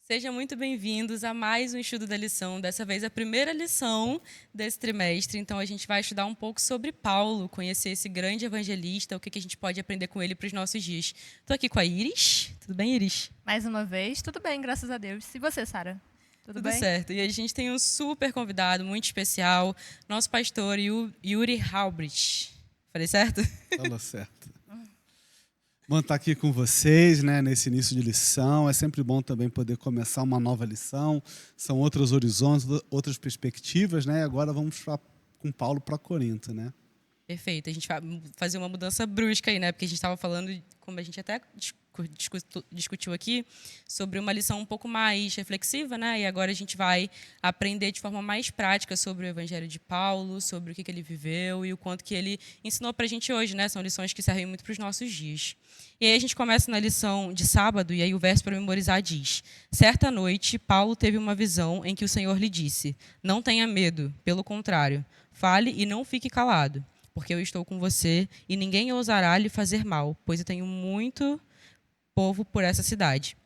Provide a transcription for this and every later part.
Sejam muito bem-vindos a mais um estudo da lição, dessa vez a primeira lição desse trimestre. Então, a gente vai estudar um pouco sobre Paulo, conhecer esse grande evangelista, o que a gente pode aprender com ele para os nossos dias. Estou aqui com a Iris. Tudo bem, Iris? Mais uma vez, tudo bem, graças a Deus. E você, Sara? Tudo Tudo bem? certo. E a gente tem um super convidado, muito especial, nosso pastor Yuri Halbrich. Falei certo? Falou certo. Bom estar aqui com vocês, né, nesse início de lição. É sempre bom também poder começar uma nova lição. São outros horizontes, outras perspectivas, né? Agora vamos com Paulo para Corinto, né? Perfeito. A gente vai fazer uma mudança brusca aí, né? Porque a gente estava falando, como a gente até discutiu aqui, sobre uma lição um pouco mais reflexiva, né? E agora a gente vai aprender de forma mais prática sobre o Evangelho de Paulo, sobre o que ele viveu e o quanto que ele ensinou para a gente hoje, né? São lições que servem muito para os nossos dias. E aí a gente começa na lição de sábado, e aí o verso para memorizar diz: certa noite, Paulo teve uma visão em que o Senhor lhe disse: não tenha medo, pelo contrário, fale e não fique calado, porque eu estou com você e ninguém ousará lhe fazer mal, pois eu tenho muito povo por essa cidade.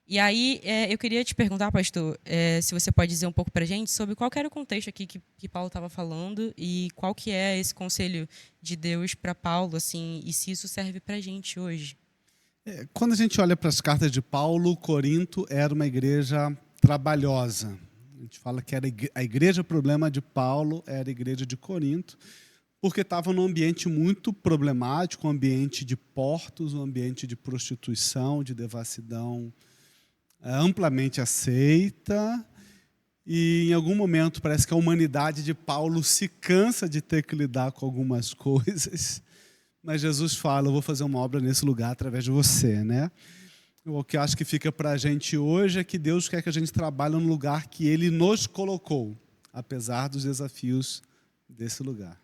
E aí eu queria te perguntar, pastor, se você pode dizer um pouco para a gente sobre qual que era o contexto aqui que Paulo estava falando e qual que é esse conselho de Deus para Paulo, assim, e se isso serve para a gente hoje. Quando a gente olha para as cartas de Paulo, Corinto era uma igreja trabalhosa. A gente fala que era a igreja problema de Paulo era a igreja de Corinto, porque estava num ambiente muito problemático, um ambiente de portos, um ambiente de prostituição, de devassidão amplamente aceita. E em algum momento parece que a humanidade de Paulo se cansa de ter que lidar com algumas coisas, mas Jesus fala: eu vou fazer uma obra nesse lugar através de você, né? O que eu acho que fica para a gente hoje é que Deus quer que a gente trabalhe no lugar que Ele nos colocou, apesar dos desafios desse lugar.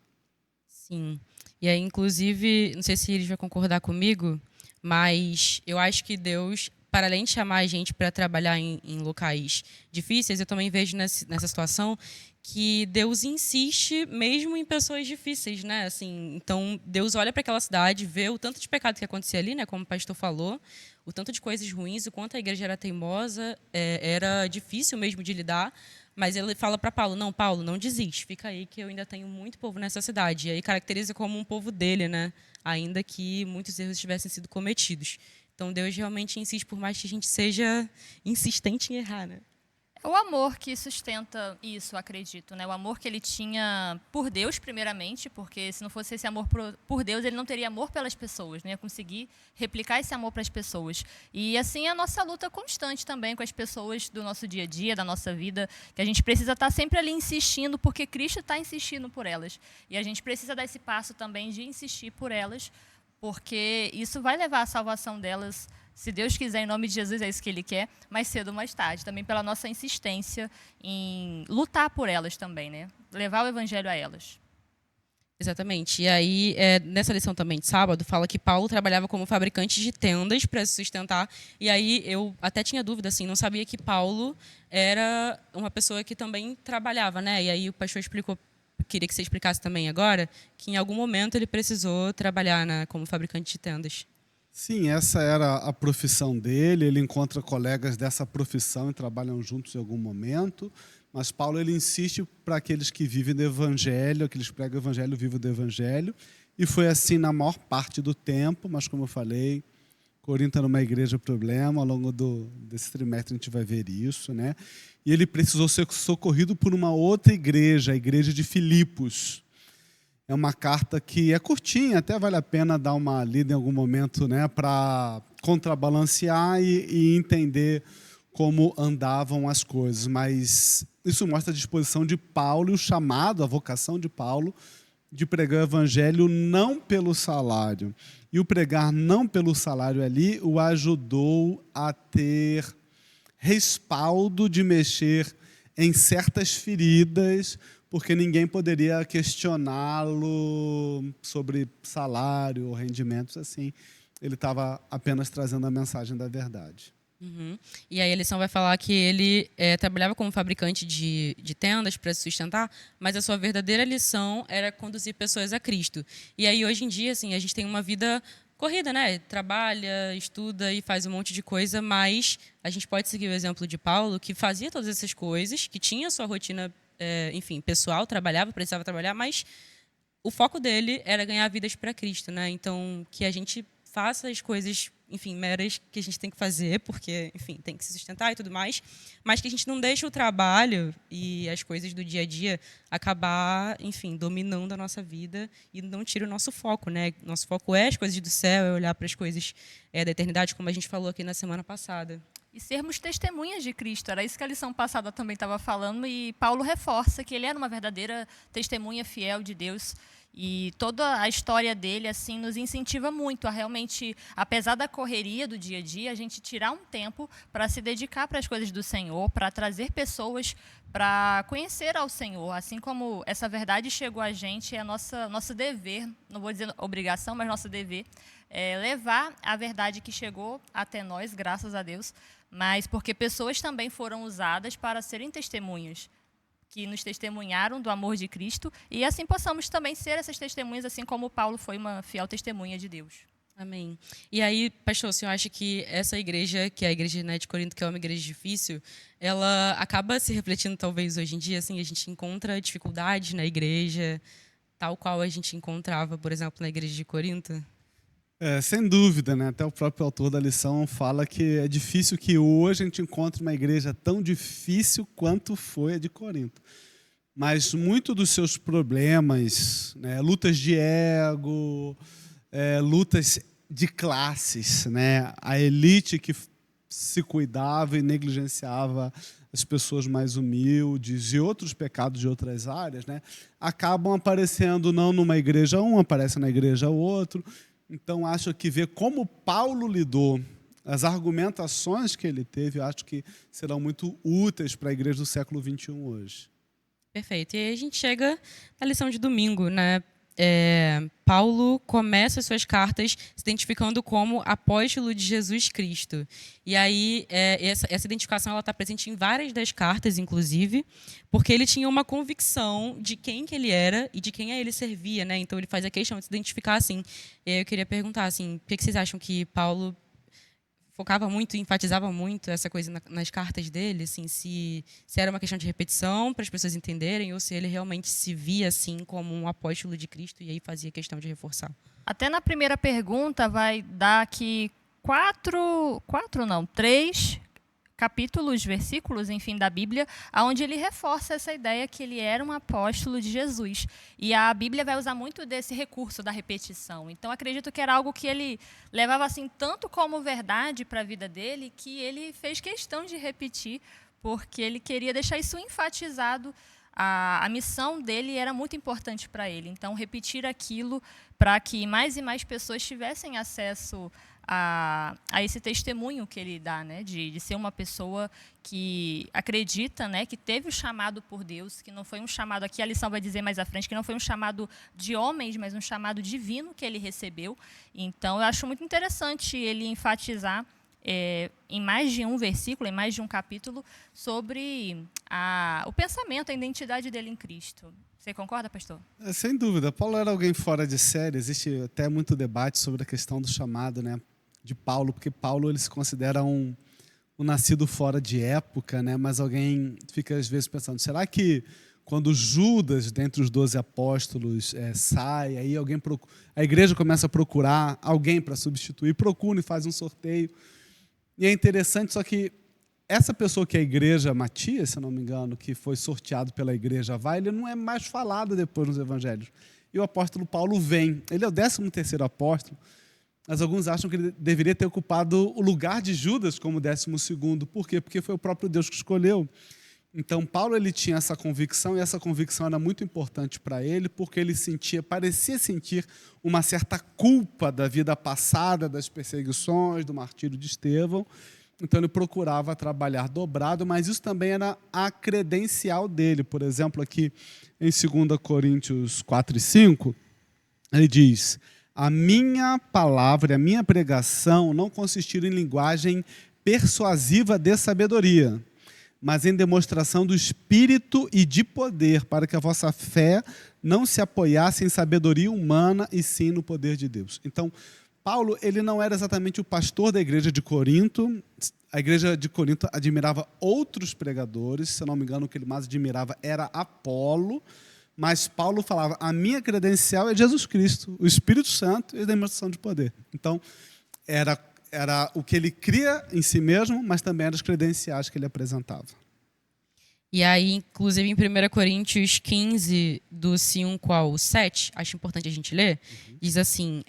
Sim. E aí, inclusive, não sei se eles vão concordar comigo, mas eu acho que Deus, para além de chamar a gente para trabalhar em locais difíceis, eu também vejo nessa situação que Deus insiste mesmo em pessoas difíceis, né? Assim, então, Deus olha para aquela cidade, vê o tanto de pecado que acontecia ali, né? Como o pastor falou, o tanto de coisas ruins, o quanto a igreja era teimosa, era difícil mesmo de lidar. Mas ele fala para Paulo: não, Paulo, não desiste, fica aí que eu ainda tenho muito povo nessa cidade. E aí caracteriza como um povo dele, né? Ainda que muitos erros tivessem sido cometidos. Então Deus realmente insiste, por mais que a gente seja insistente em errar, né? É o amor que sustenta isso, acredito, né? O amor que ele tinha por Deus, primeiramente, porque se não fosse esse amor por Deus, ele não teria amor pelas pessoas, não ia conseguir replicar esse amor para as pessoas. E assim a nossa luta constante também com as pessoas do nosso dia a dia, da nossa vida, que a gente precisa estar sempre ali insistindo, porque Cristo está insistindo por elas. E a gente precisa dar esse passo também de insistir por elas, porque isso vai levar à salvação delas, se Deus quiser, em nome de Jesus, é isso que Ele quer, mais cedo ou mais tarde. Também pela nossa insistência em lutar por elas também, né? Levar o evangelho a elas. Exatamente. E aí, nessa lição também de sábado, fala que Paulo trabalhava como fabricante de tendas para se sustentar. E aí eu até tinha dúvida, assim, não sabia que Paulo era uma pessoa que também trabalhava, né? E aí o pastor explicou, queria que você explicasse também agora, que em algum momento ele precisou trabalhar, né, como fabricante de tendas. Sim, essa era a profissão dele. Ele encontra colegas dessa profissão e trabalham juntos em algum momento. Mas Paulo ele insiste para aqueles que vivem do evangelho, aqueles que pregam o evangelho, vivem do evangelho. E foi assim na maior parte do tempo, mas como eu falei, Corinto era uma igreja problema. Ao longo desse trimestre a gente vai ver isso, né? E ele precisou ser socorrido por uma outra igreja, a igreja de Filipos. É uma carta que é curtinha, até vale a pena dar uma lida em algum momento, né, para contrabalancear e entender como andavam as coisas. Mas isso mostra a disposição de Paulo e o chamado, a vocação de Paulo de pregar o evangelho não pelo salário. E o pregar não pelo salário ali o ajudou a ter respaldo de mexer em certas feridas, porque ninguém poderia questioná-lo sobre salário ou rendimentos assim. Ele estava apenas trazendo a mensagem da verdade. Uhum. E aí a lição vai falar que ele trabalhava como fabricante de tendas para se sustentar, mas a sua verdadeira lição era conduzir pessoas a Cristo. E aí hoje em dia, assim, a gente tem uma vida corrida, né? Trabalha, estuda e faz um monte de coisa, mas a gente pode seguir o exemplo de Paulo, que fazia todas essas coisas, que tinha sua rotina, enfim, pessoal, trabalhava, precisava trabalhar, mas o foco dele era ganhar vidas para Cristo, né? Então, que a gente faça as coisas, enfim, meras que a gente tem que fazer, porque, enfim, tem que se sustentar e tudo mais, mas que a gente não deixe o trabalho e as coisas do dia a dia acabar, enfim, dominando a nossa vida e não tire o nosso foco, né? Nosso foco é as coisas do céu, é olhar para as coisas da eternidade, como a gente falou aqui na semana passada. E sermos testemunhas de Cristo. Era isso que a lição passada também estava falando, e Paulo reforça que ele era uma verdadeira testemunha fiel de Deus. E toda a história dele assim nos incentiva muito a realmente, apesar da correria do dia a dia, a gente tirar um tempo para se dedicar para as coisas do Senhor, para trazer pessoas para conhecer ao Senhor. Assim como essa verdade chegou a gente, é nosso dever, não vou dizer obrigação, mas nosso dever, é levar a verdade que chegou até nós, graças a Deus, mas porque pessoas também foram usadas para serem testemunhas, que nos testemunharam do amor de Cristo, e assim possamos também ser essas testemunhas, assim como Paulo foi uma fiel testemunha de Deus. Amém. E aí, pastor, o senhor acha que essa igreja, que é a igreja, né, de Corinto, que é uma igreja difícil, ela acaba se refletindo talvez hoje em dia, assim, a gente encontra dificuldades na igreja, tal qual a gente encontrava, por exemplo, na igreja de Corinto? Sem dúvida, né? Até o próprio autor da lição fala que é difícil que hoje a gente encontre uma igreja tão difícil quanto foi a de Corinto. Mas muito dos seus problemas, né, lutas de ego, lutas de classes, né, a elite que se cuidava e negligenciava as pessoas mais humildes e outros pecados de outras áreas, né, acabam aparecendo não numa igreja um, aparece na igreja outro. Então, acho que ver como Paulo lidou, as argumentações que ele teve, eu acho que serão muito úteis para a igreja do século XXI hoje. Perfeito. E aí a gente chega na lição de domingo, né? Paulo começa as suas cartas se identificando como apóstolo de Jesus Cristo. E aí essa identificação está presente em várias das cartas, inclusive, porque ele tinha uma convicção de quem que ele era e de quem a ele servia, né? Então ele faz a questão de se identificar assim. E aí eu queria perguntar assim, por que vocês acham que Paulo focava muito, enfatizava muito essa coisa nas cartas dele, assim, se era uma questão de repetição para as pessoas entenderem ou se ele realmente se via assim como um apóstolo de Cristo e aí fazia questão de reforçar. Até na primeira pergunta vai dar aqui três capítulos, versículos, enfim, da Bíblia, onde ele reforça essa ideia que ele era um apóstolo de Jesus. E a Bíblia vai usar muito desse recurso da repetição. Então, acredito que era algo que ele levava assim tanto como verdade para a vida dele, que ele fez questão de repetir, porque ele queria deixar isso enfatizado. A missão dele era muito importante para ele. Então, repetir aquilo para que mais e mais pessoas tivessem acesso a esse testemunho que ele dá, né, de ser uma pessoa que acredita, né, que teve o chamado por Deus, que não foi um chamado, aqui a lição vai dizer mais à frente, que não foi um chamado de homens, mas um chamado divino que ele recebeu. Então, eu acho muito interessante ele enfatizar em mais de um versículo, em mais de um capítulo, sobre o pensamento, a identidade dele em Cristo. Você concorda, pastor? Sem dúvida. Paulo era alguém fora de série. Existe até muito debate sobre a questão do chamado, né, de Paulo, porque Paulo ele se considera um nascido fora de época, né, mas alguém fica às vezes pensando, será que quando Judas, dentre os 12 apóstolos, sai, aí a igreja começa a procurar alguém para substituir, procura e faz um sorteio. E é interessante, só que essa pessoa que é a igreja, Matias, se eu não me engano, que foi sorteado pela igreja ele não é mais falado depois nos evangelhos. E o apóstolo Paulo vem. Ele é o 13º apóstolo, mas alguns acham que ele deveria ter ocupado o lugar de Judas como 12º. Por quê? Porque foi o próprio Deus que escolheu. Então, Paulo ele tinha essa convicção, e essa convicção era muito importante para ele, porque ele parecia sentir uma certa culpa da vida passada, das perseguições, do martírio de Estevão. Então, ele procurava trabalhar dobrado, mas isso também era a credencial dele. Por exemplo, aqui em 2 Coríntios 4 e 5, ele diz: a minha palavra, a minha pregação não consistiram em linguagem persuasiva de sabedoria, mas em demonstração do Espírito e de poder, para que a vossa fé não se apoiasse em sabedoria humana, e sim no poder de Deus. Então, Paulo, ele não era exatamente o pastor da igreja de Corinto. A igreja de Corinto admirava outros pregadores. Se eu não me engano, o que ele mais admirava era Apolo. Mas Paulo falava, a minha credencial é Jesus Cristo, o Espírito Santo e a demonstração de poder. Então, era o que ele cria em si mesmo, mas também eram as credenciais que ele apresentava. E aí, inclusive, em 1 Coríntios 15, do 5 ao 7, acho importante a gente ler, diz assim,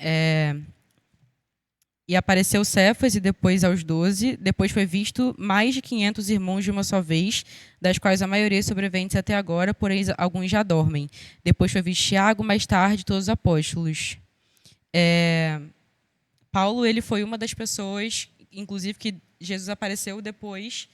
e apareceu Cefas e depois aos 12, depois foi visto mais de 500 irmãos de uma só vez, das quais a maioria sobreviventes até agora, porém alguns já dormem. Depois foi visto Tiago, mais tarde todos os apóstolos. Paulo, ele foi uma das pessoas, inclusive, que Jesus apareceu depois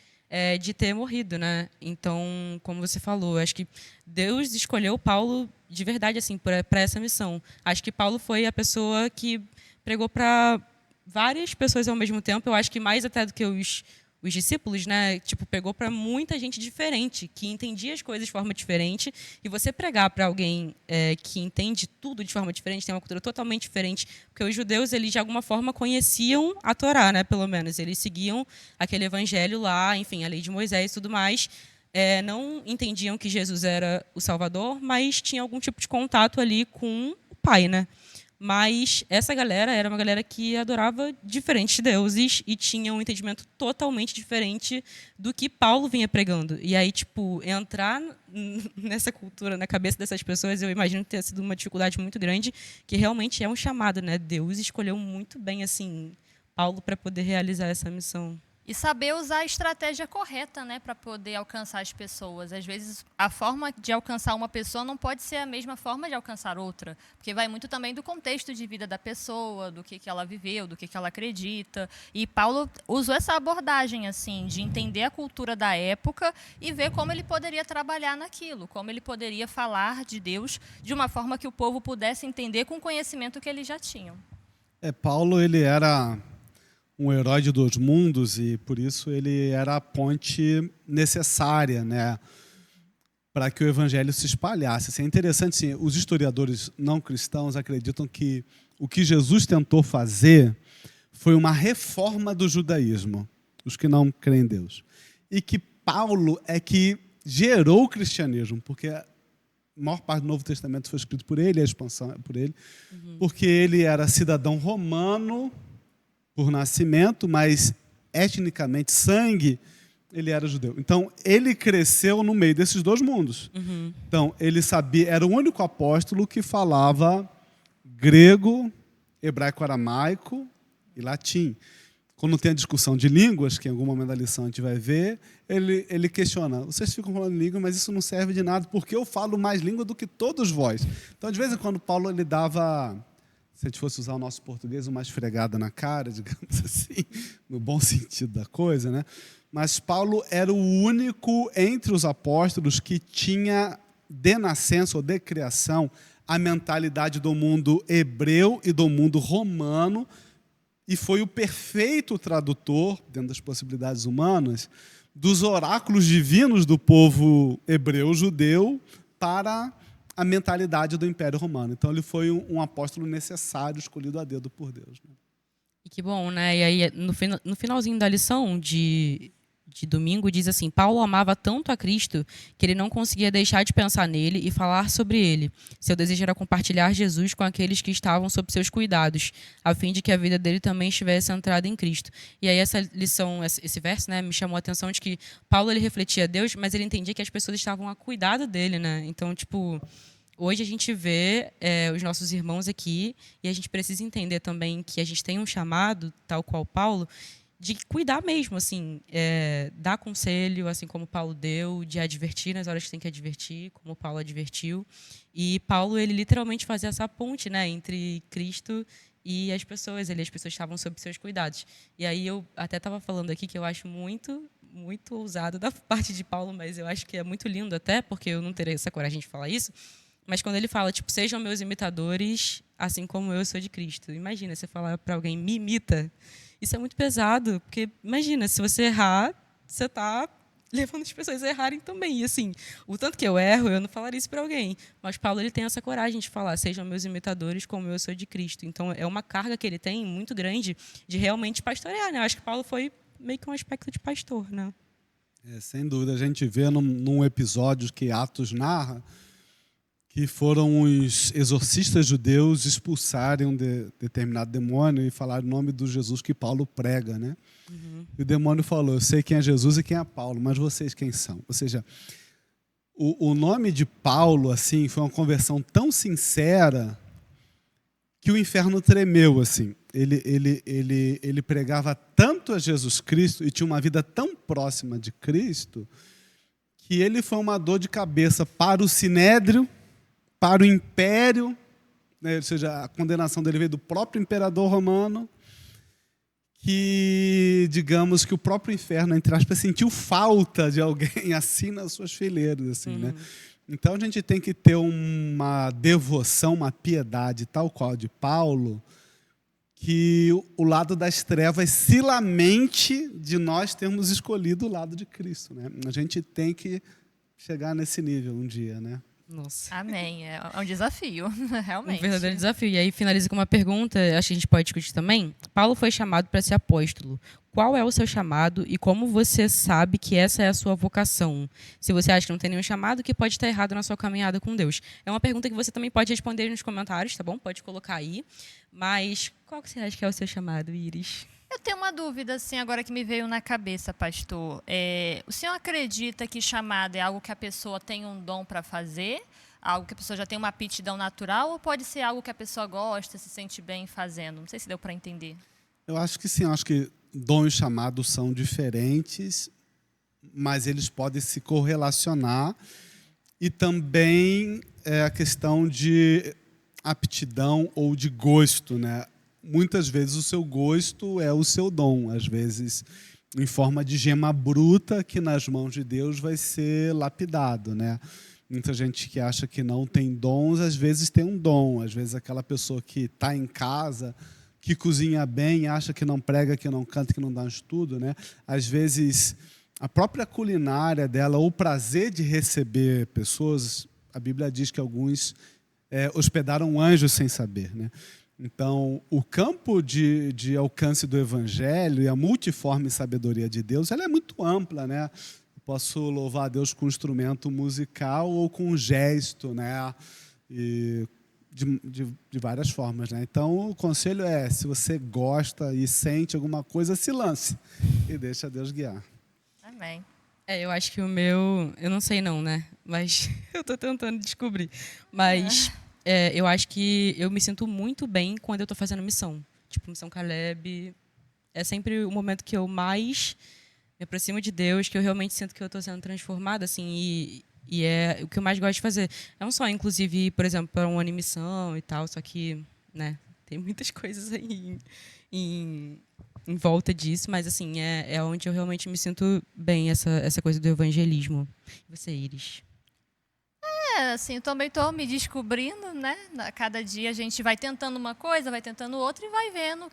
de ter morrido, né? Então, como você falou, acho que Deus escolheu Paulo de verdade assim para essa missão. Acho que Paulo foi a pessoa que pregou para várias pessoas ao mesmo tempo. Eu acho que mais até do que os discípulos, né? Tipo, pegou para muita gente diferente, que entendia as coisas de forma diferente. E você pregar para alguém que entende tudo de forma diferente, tem uma cultura totalmente diferente, porque os judeus, eles de alguma forma conheciam a Torá, né? Pelo menos eles seguiam aquele evangelho lá, enfim, a lei de Moisés e tudo mais. Não entendiam que Jesus era o Salvador, mas tinha algum tipo de contato ali com o Pai, né? Mas essa galera era uma galera que adorava diferentes deuses e tinha um entendimento totalmente diferente do que Paulo vinha pregando. E aí, tipo, entrar nessa cultura, na cabeça dessas pessoas, eu imagino que tenha sido uma dificuldade muito grande, que realmente é um chamado, né? Deus escolheu muito bem, assim, Paulo para poder realizar essa missão. E saber usar a estratégia correta, né, para poder alcançar as pessoas. Às vezes, a forma de alcançar uma pessoa não pode ser a mesma forma de alcançar outra, porque vai muito também do contexto de vida da pessoa, do que ela viveu, do que ela acredita. E Paulo usou essa abordagem, assim, de entender a cultura da época e ver como ele poderia trabalhar naquilo, como ele poderia falar de Deus de uma forma que o povo pudesse entender com o conhecimento que eles já tinham. Paulo, ele era um herói de dois mundos e, por isso, ele era a ponte necessária, né, para que o evangelho se espalhasse. Assim, é interessante, assim, os historiadores não cristãos acreditam que o que Jesus tentou fazer foi uma reforma do judaísmo, os que não creem em Deus. E que Paulo é que gerou o cristianismo, porque a maior parte do Novo Testamento foi escrito por ele, a expansão é por ele, porque ele era cidadão romano por nascimento, mas etnicamente, sangue, ele era judeu. Então, ele cresceu no meio desses dois mundos. Então, ele sabia, era o único apóstolo que falava grego, hebraico-aramaico e latim. Quando tem a discussão de línguas, que em algum momento da lição a gente vai ver, ele questiona, vocês ficam falando língua, mas isso não serve de nada, porque eu falo mais língua do que todos vós. Então, de vez em quando, Paulo ele dava, se a gente fosse usar o nosso português, uma esfregada na cara, digamos assim, no bom sentido da coisa, né? Mas Paulo era o único entre os apóstolos que tinha de nascença ou de criação a mentalidade do mundo hebreu e do mundo romano, e foi o perfeito tradutor, dentro das possibilidades humanas, dos oráculos divinos do povo hebreu judeu para a mentalidade do Império Romano. Então, ele foi um apóstolo necessário, escolhido a dedo por Deus. E que bom, né? E aí, no finalzinho da lição de domingo, diz assim, Paulo amava tanto a Cristo que ele não conseguia deixar de pensar nele e falar sobre ele. Seu desejo era compartilhar Jesus com aqueles que estavam sob seus cuidados, a fim de que a vida dele também estivesse centrada em Cristo. E aí essa lição, esse verso, né, me chamou a atenção de que Paulo ele refletia a Deus, mas ele entendia que as pessoas estavam a cuidado dele, né? Então, tipo, hoje a gente vê os nossos irmãos aqui e a gente precisa entender também que a gente tem um chamado, tal qual Paulo, de cuidar mesmo, assim, dar conselho, assim como Paulo deu, de advertir nas horas que tem que advertir, como Paulo advertiu. E Paulo, ele literalmente fazia essa ponte, né, entre Cristo e as pessoas. As pessoas estavam sob seus cuidados. E aí eu até estava falando aqui que eu acho muito, muito ousado da parte de Paulo, mas eu acho que é muito lindo até, porque eu não teria essa coragem de falar isso. Mas quando ele fala, tipo, sejam meus imitadores, assim como eu sou de Cristo. Imagina, você falar para alguém, me imita. Isso é muito pesado, porque imagina, se você errar, você está levando as pessoas a errarem também. E assim, o tanto que eu erro, eu não falaria isso para alguém. Mas Paulo, ele tem essa coragem de falar, sejam meus imitadores como eu sou de Cristo. Então, é uma carga que ele tem muito grande de realmente pastorear, né? Eu acho que Paulo foi meio que um aspecto de pastor, né? Sem dúvida, a gente vê num episódio que Atos narra que foram os exorcistas judeus expulsarem um determinado demônio e falar o nome do Jesus que Paulo prega, né? E o demônio falou, eu sei quem é Jesus e quem é Paulo, mas vocês quem são? Ou seja, o nome de Paulo assim foi uma conversão tão sincera que o inferno tremeu, assim. Ele pregava tanto a Jesus Cristo e tinha uma vida tão próxima de Cristo que ele foi uma dor de cabeça para o Sinédrio, para o Império, né? Ou seja, a condenação dele veio do próprio imperador romano, que, digamos, que o próprio inferno, entre aspas, sentiu falta de alguém assim nas suas fileiras, assim, né? Então a gente tem que ter uma devoção, uma piedade tal qual de Paulo, que o lado das trevas se lamente de nós termos escolhido o lado de Cristo, né? A gente tem que chegar nesse nível um dia, né? Nossa. Amém. É um desafio, realmente. Um verdadeiro desafio. E aí finaliza com uma pergunta, acho que a gente pode discutir também. Paulo foi chamado para ser apóstolo. Qual é o seu chamado e como você sabe que essa é a sua vocação? Se você acha que não tem nenhum chamado, que pode estar errado na sua caminhada com Deus? É uma pergunta que você também pode responder nos comentários, tá bom? Pode colocar aí. Mas qual que você acha que é o seu chamado, Iris? Eu tenho uma dúvida, assim, agora que me veio na cabeça, pastor. O senhor acredita que chamado é algo que a pessoa tem um dom para fazer? Algo que a pessoa já tem uma aptidão natural? Ou pode ser algo que a pessoa gosta, se sente bem fazendo? Não sei se deu para entender. Eu acho que sim, eu acho que dom e chamado são diferentes, mas eles podem se correlacionar. E também é a questão de aptidão ou de gosto, né? Muitas vezes o seu gosto é o seu dom, às vezes em forma de gema bruta que nas mãos de Deus vai ser lapidado, né? Muita gente que acha que não tem dons, às vezes tem um dom. Às vezes aquela pessoa que está em casa, que cozinha bem, acha que não prega, que não canta, que não dá um estudo, né? Às vezes a própria culinária dela, ou o prazer de receber pessoas, a Bíblia diz que alguns hospedaram anjos sem saber, né? Então, o campo de alcance do Evangelho e a multiforme sabedoria de Deus, ela é muito ampla, né? Eu posso louvar a Deus com um instrumento musical ou com um gesto, né? E de várias formas, né? Então, o conselho é, se você gosta e sente alguma coisa, se lance e deixa Deus guiar. Amém. Eu acho que o meu... Eu não sei não, né? Mas eu estou tentando descobrir. Mas... eu acho que eu me sinto muito bem quando eu estou fazendo missão. Tipo, Missão Caleb. É sempre o momento que eu mais me aproximo de Deus, que eu realmente sinto que eu estou sendo transformada, assim, e é o que eu mais gosto de fazer. Não só, inclusive, ir, por exemplo, para uma animação e tal, só que, né, tem muitas coisas aí em volta disso, mas, assim, é onde eu realmente me sinto bem, essa coisa do evangelismo. E você, Iris? Assim, eu também estou me descobrindo, né? Cada dia a gente vai tentando uma coisa, vai tentando outra e vai vendo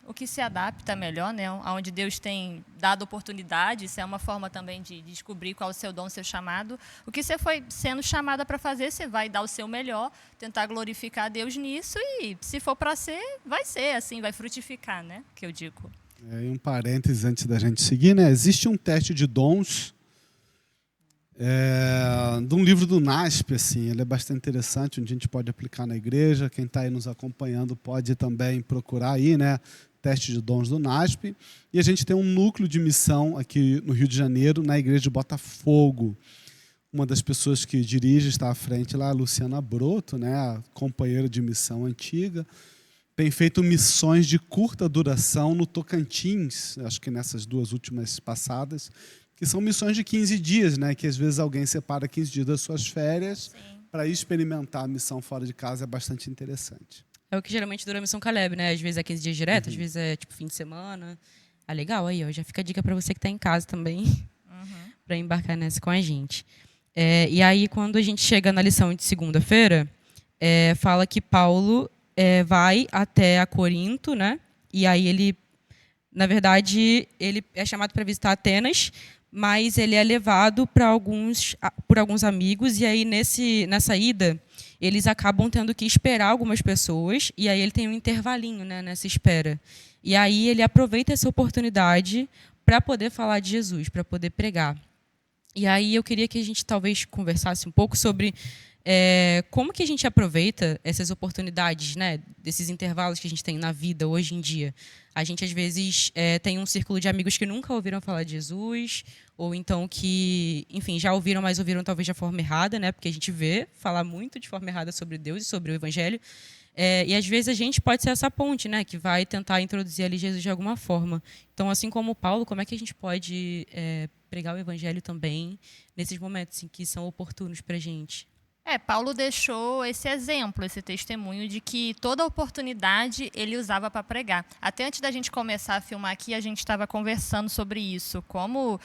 o que se adapta melhor, né? Onde Deus tem dado oportunidade, isso é uma forma também de descobrir qual é o seu dom, o seu chamado. O que você foi sendo chamada para fazer, você vai dar o seu melhor, tentar glorificar a Deus nisso e, se for para ser, vai ser, assim, vai frutificar, né? Que eu digo. E um parênteses antes da gente seguir, né? Existe um teste de dons de um livro do NASP, assim, ele é bastante interessante, onde a gente pode aplicar na igreja. Quem está aí nos acompanhando pode também procurar aí, né? Teste de dons do NASP. E a gente tem um núcleo de missão aqui no Rio de Janeiro, na igreja de Botafogo. Uma das pessoas que dirige, está à frente lá, a Luciana Broto, né? A companheira de missão antiga. Tem feito missões de curta duração no Tocantins, acho que nessas duas últimas passadas, que são missões de 15 dias, né? Que às vezes alguém separa 15 dias das suas férias para experimentar a missão fora de casa, é bastante interessante. É o que geralmente dura a Missão Caleb, né? Às vezes é 15 dias direto, às vezes é tipo fim de semana. Ah, legal, aí, ó, já fica a dica para você que está em casa também, para embarcar nessa com a gente. E aí, quando a gente chega na lição de segunda-feira, fala que Paulo vai até a Corinto, né? E aí ele Na verdade, ele é chamado para visitar Atenas, mas ele é levado por alguns amigos, e aí nessa ida, eles acabam tendo que esperar algumas pessoas, e aí ele tem um intervalinho, né, nessa espera. E aí ele aproveita essa oportunidade para poder falar de Jesus, para poder pregar. E aí eu queria que a gente talvez conversasse um pouco sobre como que a gente aproveita essas oportunidades, né, desses intervalos que a gente tem na vida hoje em dia. A gente, às vezes, tem um círculo de amigos que nunca ouviram falar de Jesus, ou então que, enfim, já ouviram, mas ouviram talvez de forma errada, né, porque a gente vê falar muito de forma errada sobre Deus e sobre o Evangelho. E, às vezes, a gente pode ser essa ponte, né, que vai tentar introduzir ali Jesus de alguma forma. Então, assim como Paulo, como é que a gente pode pregar o Evangelho também nesses momentos em que são oportunos para a gente? Paulo deixou esse exemplo, esse testemunho de que toda oportunidade ele usava para pregar. Até antes da gente começar a filmar aqui, a gente estava conversando sobre isso. Como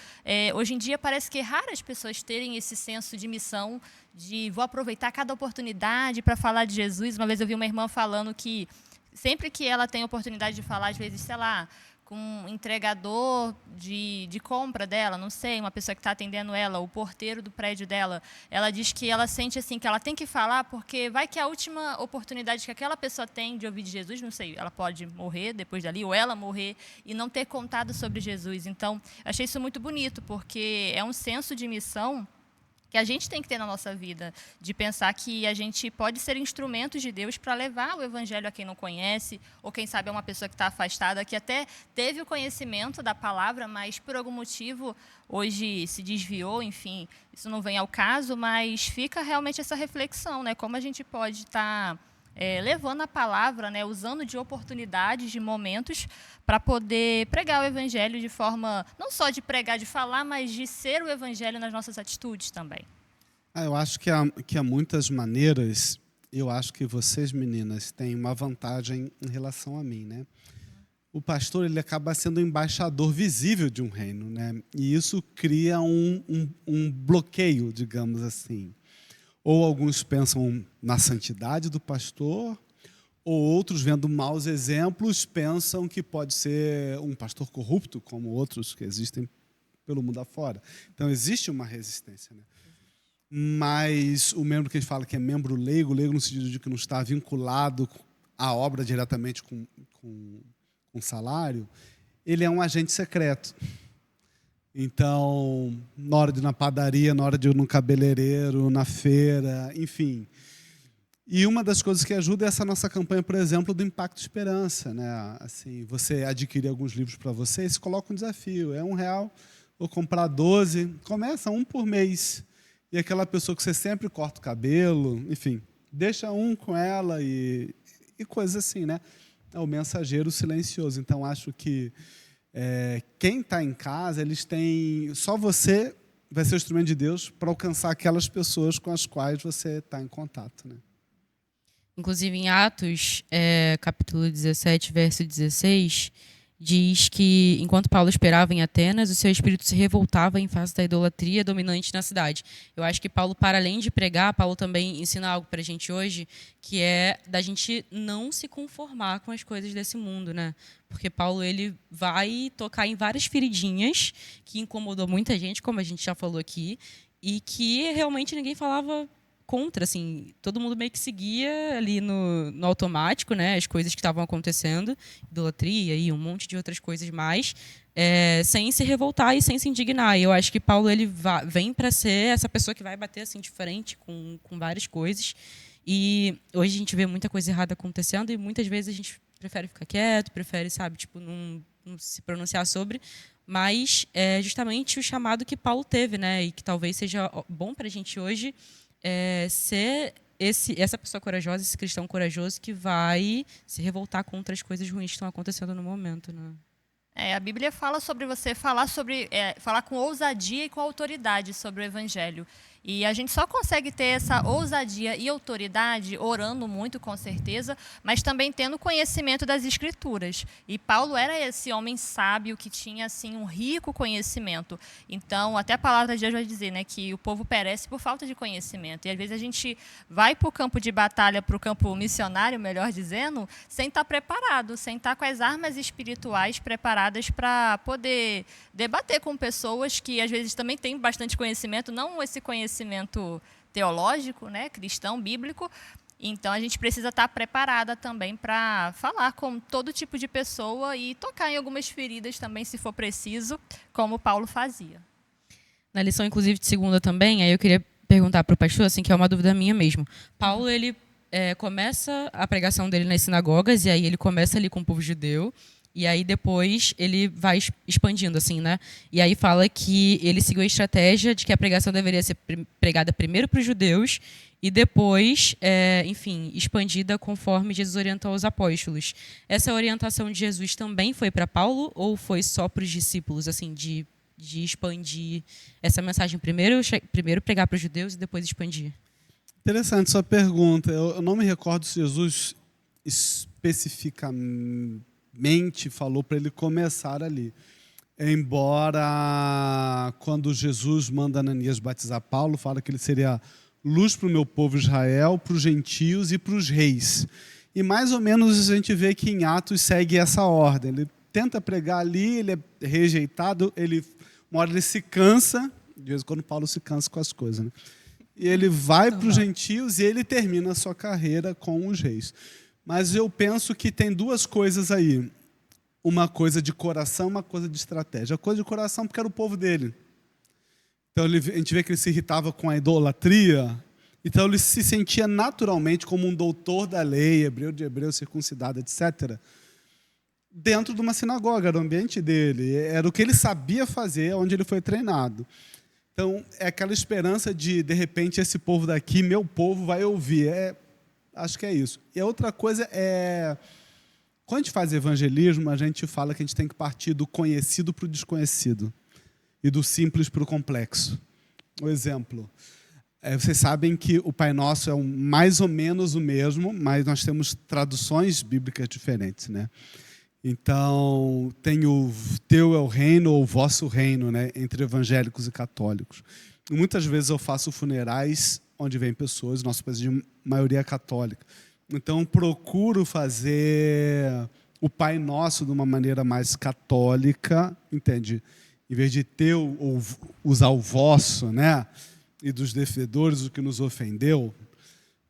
hoje em dia parece que é raro as pessoas terem esse senso de missão, de vou aproveitar cada oportunidade para falar de Jesus. Uma vez eu vi uma irmã falando que sempre que ela tem a oportunidade de falar, às vezes, sei lá, com um entregador de compra dela, não sei, uma pessoa que está atendendo ela, o porteiro do prédio dela, ela diz que ela sente assim que ela tem que falar porque vai que a última oportunidade que aquela pessoa tem de ouvir de Jesus, não sei, ela pode morrer depois dali, ou ela morrer e não ter contado sobre Jesus. Então, achei isso muito bonito, porque é um senso de missão que a gente tem que ter na nossa vida, de pensar que a gente pode ser instrumentos de Deus para levar o Evangelho a quem não conhece, ou quem sabe é uma pessoa que está afastada, que até teve o conhecimento da palavra, mas por algum motivo hoje se desviou, enfim, isso não vem ao caso, mas fica realmente essa reflexão, né? Como a gente pode estar levando a palavra, né, usando de oportunidades, de momentos, para poder pregar o Evangelho de forma, não só de pregar, de falar, mas de ser o Evangelho nas nossas atitudes também. Eu acho que há muitas maneiras. Eu acho que vocês, meninas, têm uma vantagem em relação a mim, né? O pastor, ele acaba sendo embaixador visível de um reino, né? E isso cria um bloqueio, digamos assim. Ou alguns pensam na santidade do pastor, ou outros, vendo maus exemplos, pensam que pode ser um pastor corrupto, como outros que existem pelo mundo afora. Então, existe uma resistência, né? Mas o membro que a gente fala que é membro leigo no sentido de que não está vinculado à obra diretamente com salário, ele é um agente secreto. Então, na hora de ir na padaria, na hora de ir no cabeleireiro, na feira, enfim. E uma das coisas que ajuda é essa nossa campanha, por exemplo, do Impacto Esperança, né? Assim, você adquire alguns livros para você e se coloca um desafio. É R$1, vou comprar 12, começa um por mês. E aquela pessoa que você sempre corta o cabelo, enfim, deixa um com ela e coisas assim, né? É o mensageiro silencioso. Então, acho que quem está em casa, eles têm. Só você vai ser o instrumento de Deus para alcançar aquelas pessoas com as quais você está em contato, né? Inclusive, em Atos, capítulo 17, verso 16, diz que, enquanto Paulo esperava em Atenas, o seu espírito se revoltava em face da idolatria dominante na cidade. Eu acho que Paulo, para além de pregar, Paulo também ensina algo para a gente hoje, que é da gente não se conformar com as coisas desse mundo, né? Porque Paulo, ele vai tocar em várias feridinhas que incomodou muita gente, como a gente já falou aqui, e que realmente ninguém falava contra, assim, todo mundo meio que seguia ali no automático, né, as coisas que estavam acontecendo, idolatria e um monte de outras coisas mais, sem se revoltar e sem se indignar. E eu acho que Paulo, ele vem para ser essa pessoa que vai bater assim de frente com várias coisas. E hoje a gente vê muita coisa errada acontecendo e muitas vezes a gente prefere ficar quieto, prefere, sabe, tipo, não se pronunciar sobre, mas é justamente o chamado que Paulo teve, né, e que talvez seja bom para a gente hoje ser essa pessoa corajosa, esse cristão corajoso que vai se revoltar contra as coisas ruins que estão acontecendo no momento, né? A Bíblia fala sobre você falar com ousadia e com autoridade sobre o Evangelho. E a gente só consegue ter essa ousadia e autoridade orando muito, com certeza, mas também tendo conhecimento das Escrituras. E Paulo era esse homem sábio que tinha assim um rico conhecimento. Então, até a palavra de Deus vai dizer, né, que o povo perece por falta de conhecimento. E às vezes a gente vai para o campo de batalha, para o campo missionário, melhor dizendo, sem estar preparado, sem estar com as armas espirituais preparadas para poder debater com pessoas que às vezes também têm bastante conhecimento, não esse conhecimento teológico, né, cristão, bíblico. Então a gente precisa estar preparada também para falar com todo tipo de pessoa e tocar em algumas feridas também, se for preciso, como Paulo fazia. Na lição, inclusive, de segunda também, aí eu queria perguntar para o pastor, assim, que é uma dúvida minha mesmo. Paulo, ele começa a pregação dele nas sinagogas, e aí ele começa ali com o povo judeu, e aí depois ele vai expandindo, assim, né? E aí fala que ele seguiu a estratégia de que a pregação deveria ser pregada primeiro para os judeus e depois, enfim, expandida conforme Jesus orientou os apóstolos. Essa orientação de Jesus também foi para Paulo ou foi só para os discípulos, assim, de expandir essa mensagem primeiro pregar para os judeus e depois expandir? Interessante sua pergunta. Eu não me recordo se Jesus especificamente falou para ele começar ali. Embora, quando Jesus manda Ananias batizar Paulo, fala que ele seria luz para o meu povo Israel, para os gentios e para os reis. E mais ou menos a gente vê que em Atos segue essa ordem. Ele tenta pregar ali, ele é rejeitado, uma hora ele se cansa, de vez em quando Paulo se cansa com as coisas, né? E ele vai para os gentios e ele termina a sua carreira com os reis. Mas eu penso que tem duas coisas aí. Uma coisa de coração, uma coisa de estratégia. A coisa de coração porque era o povo dele. Então a gente vê que ele se irritava com a idolatria. Então ele se sentia naturalmente como um doutor da lei, hebreu de hebreu, circuncidado, etc., dentro de uma sinagoga, era o ambiente dele. Era o que ele sabia fazer, onde ele foi treinado. Então, é aquela esperança de repente, esse povo daqui, meu povo, vai ouvir. Acho que é isso. E a outra coisa é, quando a gente faz evangelismo, a gente fala que a gente tem que partir do conhecido para o desconhecido e do simples para o complexo. Um exemplo, vocês sabem que o Pai Nosso é mais ou menos o mesmo, mas nós temos traduções bíblicas diferentes, né? Então, tem o teu é o reino ou o vosso reino, né, entre evangélicos e católicos. E muitas vezes eu faço funerais onde vêm pessoas, nosso país de maioria católica. Então, procuro fazer o Pai Nosso de uma maneira mais católica, entende? Em vez de teu ou usar o vosso, né, e dos devedores, o que nos ofendeu,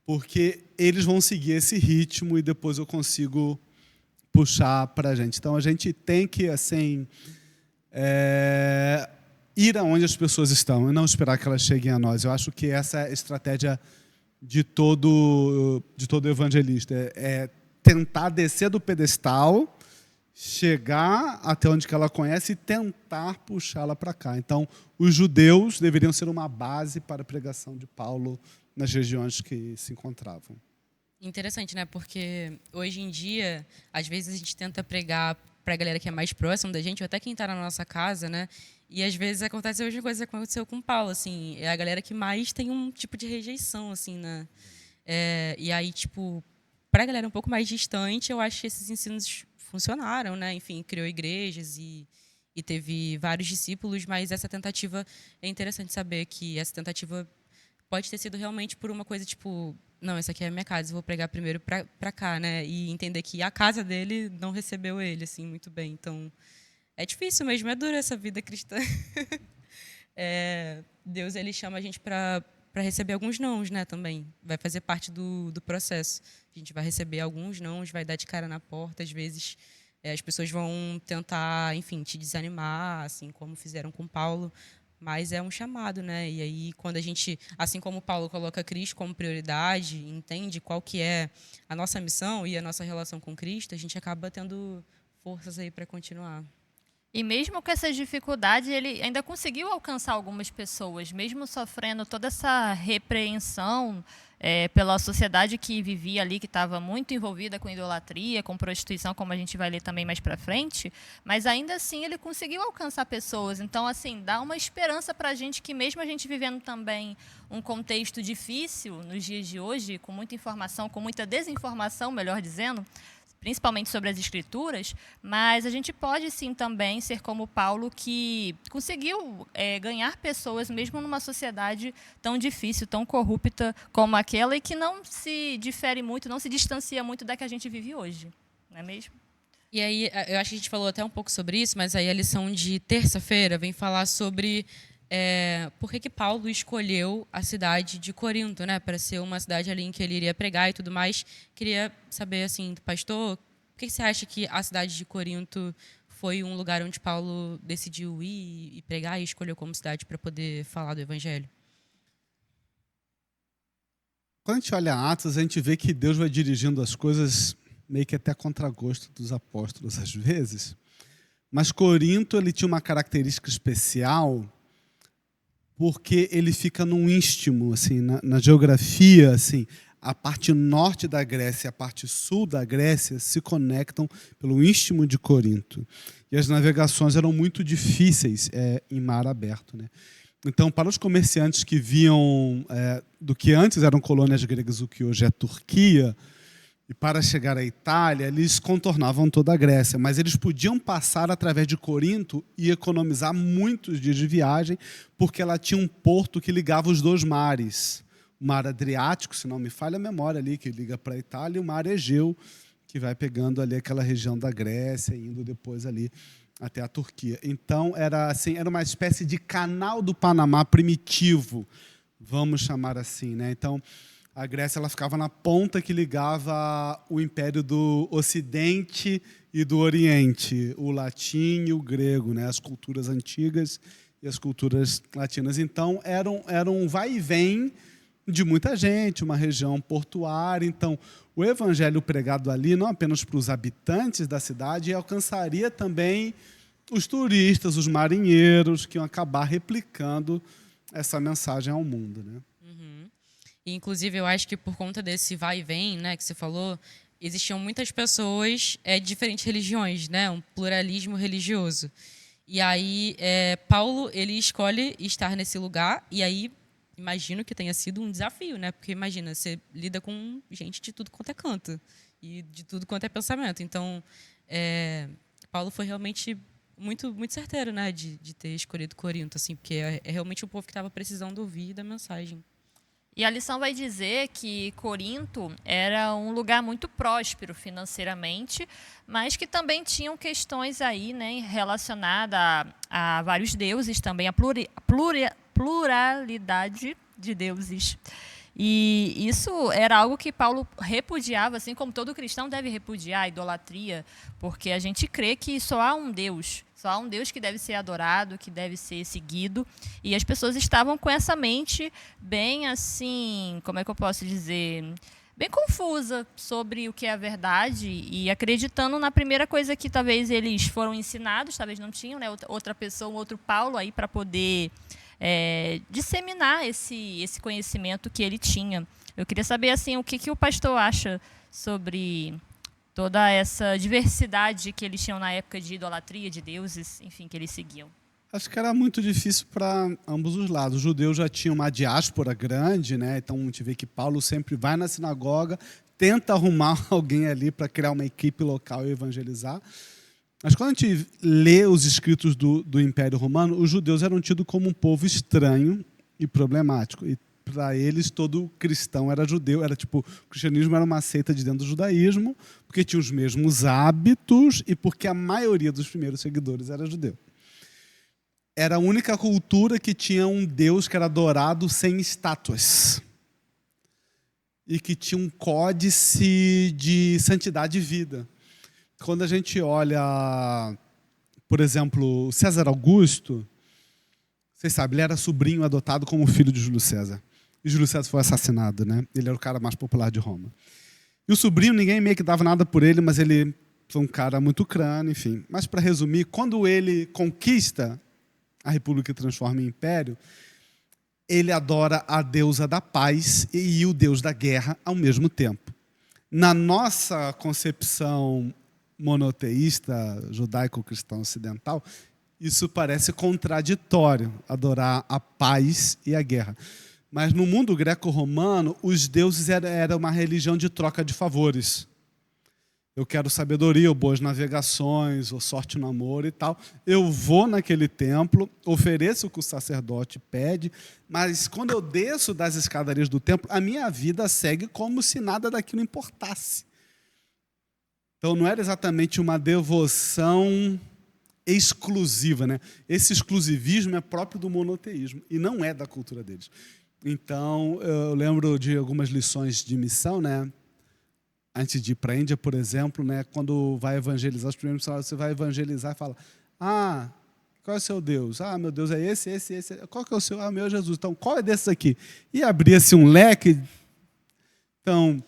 porque eles vão seguir esse ritmo e depois eu consigo puxar para a gente. Então, a gente tem que, assim, ir aonde as pessoas estão e não esperar que elas cheguem a nós. Eu acho que essa é a estratégia de todo evangelista. É tentar descer do pedestal, chegar até onde que ela conhece e tentar puxá-la para cá. Então, os judeus deveriam ser uma base para a pregação de Paulo nas regiões que se encontravam. Interessante, né? Porque hoje em dia, às vezes a gente tenta pregar para a galera que é mais próxima da gente, ou até quem está na nossa casa, né? E às vezes acontece a mesma coisa que aconteceu com o Paulo, assim, é a galera que mais tem um tipo de rejeição, assim, né? E aí, tipo, para a galera um pouco mais distante, eu acho que esses ensinos funcionaram, né? Enfim, criou igrejas e teve vários discípulos, mas essa tentativa, é interessante saber que essa tentativa pode ter sido realmente por uma coisa, tipo, não, essa aqui é a minha casa, eu vou pregar primeiro para cá, né? E entender que a casa dele não recebeu ele, assim, muito bem. Então, é difícil mesmo, é dura essa vida cristã. Deus, ele chama a gente para receber alguns nãos, né, também. Vai fazer parte do processo. A gente vai receber alguns nãos, vai dar de cara na porta, às vezes as pessoas vão tentar, enfim, te desanimar, assim como fizeram com Paulo, mas é um chamado, né? E aí, quando a gente, assim como Paulo coloca Cristo como prioridade, entende qual que é a nossa missão e a nossa relação com Cristo, a gente acaba tendo forças aí para continuar. E mesmo com essas dificuldades, ele ainda conseguiu alcançar algumas pessoas, mesmo sofrendo toda essa repreensão, pela sociedade que vivia ali, que estava muito envolvida com idolatria, com prostituição, como a gente vai ler também mais para frente, mas ainda assim ele conseguiu alcançar pessoas. Então, assim, dá uma esperança para a gente que mesmo a gente vivendo também um contexto difícil nos dias de hoje, com muita informação, com muita desinformação, melhor dizendo, principalmente sobre as Escrituras, mas a gente pode sim também ser como Paulo, que conseguiu ganhar pessoas mesmo numa sociedade tão difícil, tão corrupta como aquela, e que não se difere muito, não se distancia muito da que a gente vive hoje, não é mesmo? E aí, eu acho que a gente falou até um pouco sobre isso, mas aí a lição de terça-feira vem falar sobre por que Paulo escolheu a cidade de Corinto, né, para ser uma cidade ali em que ele iria pregar e tudo mais. Queria saber, assim, pastor, por que você acha que a cidade de Corinto foi um lugar onde Paulo decidiu ir e pregar e escolheu como cidade para poder falar do evangelho? Quando a gente olha Atos, a gente vê que Deus vai dirigindo as coisas meio que até a contragosto dos apóstolos, às vezes. Mas Corinto, ele tinha uma característica especial, porque ele fica num istmo, assim, na geografia, assim, a parte norte da Grécia e a parte sul da Grécia se conectam pelo istmo de Corinto. E as navegações eram muito difíceis em mar aberto, né? Então, para os comerciantes que vinham do que antes eram colônias gregas, o que hoje é Turquia, e para chegar à Itália, eles contornavam toda a Grécia, mas eles podiam passar através de Corinto e economizar muitos dias de viagem, porque ela tinha um porto que ligava os dois mares. O mar Adriático, se não me falha a memória ali, que liga para a Itália, e o mar Egeu, que vai pegando ali aquela região da Grécia, indo depois ali até a Turquia. Então, era uma espécie de canal do Panamá primitivo, vamos chamar assim, né? Então, a Grécia ela ficava na ponta que ligava o Império do Ocidente e do Oriente, o latim e o grego, né? As culturas antigas e as culturas latinas. Então, era um vai e vem de muita gente, uma região portuária. Então, o evangelho pregado ali, não apenas para os habitantes da cidade, alcançaria também os turistas, os marinheiros, que iam acabar replicando essa mensagem ao mundo, né? E, inclusive, eu acho que por conta desse vai e vem, né, que você falou, existiam muitas pessoas de diferentes religiões, né, um pluralismo religioso. E aí, Paulo, ele escolhe estar nesse lugar, e aí, imagino que tenha sido um desafio, né, porque imagina, você lida com gente de tudo quanto é canto, e de tudo quanto é pensamento. Então, Paulo foi realmente muito, muito certeiro, né, de ter escolhido Corinto, assim, porque é realmente o povo que estava precisando ouvir da mensagem. E a lição vai dizer que Corinto era um lugar muito próspero financeiramente, mas que também tinham questões aí, né, relacionadas a vários deuses, também a pluralidade de deuses. E isso era algo que Paulo repudiava, assim como todo cristão deve repudiar a idolatria, porque a gente crê que só há um Deus que deve ser adorado, que deve ser seguido, e as pessoas estavam com essa mente bem assim, como é que eu posso dizer, bem confusa sobre o que é a verdade e acreditando na primeira coisa que talvez eles foram ensinados, talvez não tinham, né, outra pessoa, um outro Paulo aí para poder disseminar esse conhecimento que ele tinha. Eu queria saber assim o que o pastor acha sobre toda essa diversidade que eles tinham na época de idolatria, de deuses, enfim, que eles seguiam. Acho que era muito difícil para ambos os lados. Os judeus já tinham uma diáspora grande, né? Então a gente vê que Paulo sempre vai na sinagoga, tenta arrumar alguém ali para criar uma equipe local e evangelizar. Mas quando a gente lê os escritos do Império Romano, os judeus eram tidos como um povo estranho e problemático. E para eles, todo cristão era judeu. Era tipo, o cristianismo era uma seita de dentro do judaísmo, porque tinha os mesmos hábitos e porque a maioria dos primeiros seguidores era judeu. Era a única cultura que tinha um Deus que era adorado sem estátuas. E que tinha um códice de santidade e vida. Quando a gente olha, por exemplo, César Augusto, vocês sabem, ele era sobrinho adotado como filho de Júlio César. E Júlio César foi assassinado, né? Ele era o cara mais popular de Roma. E o sobrinho, ninguém meio que dava nada por ele, mas ele foi um cara muito crânio, enfim. Mas, para resumir, quando ele conquista a República e transforma em império, ele adora a deusa da paz e o deus da guerra ao mesmo tempo. Na nossa concepção monoteísta, judaico-cristã ocidental, isso parece contraditório, adorar a paz e a guerra. Mas no mundo greco-romano, os deuses eram uma religião de troca de favores. Eu quero sabedoria, ou boas navegações, ou sorte no amor e tal. Eu vou naquele templo, ofereço o que o sacerdote pede, mas quando eu desço das escadarias do templo, a minha vida segue como se nada daquilo importasse. Então não era exatamente uma devoção exclusiva, né? Esse exclusivismo é próprio do monoteísmo e não é da cultura deles. Então, eu lembro de algumas lições de missão, né? Antes de ir para a Índia, por exemplo, né? Quando vai evangelizar, os primeiros missionários, você vai evangelizar e fala: qual é o seu Deus? Meu Deus é esse. Qual que é o seu? O meu é Jesus. Então, qual é desses aqui? E abria-se um leque. Então,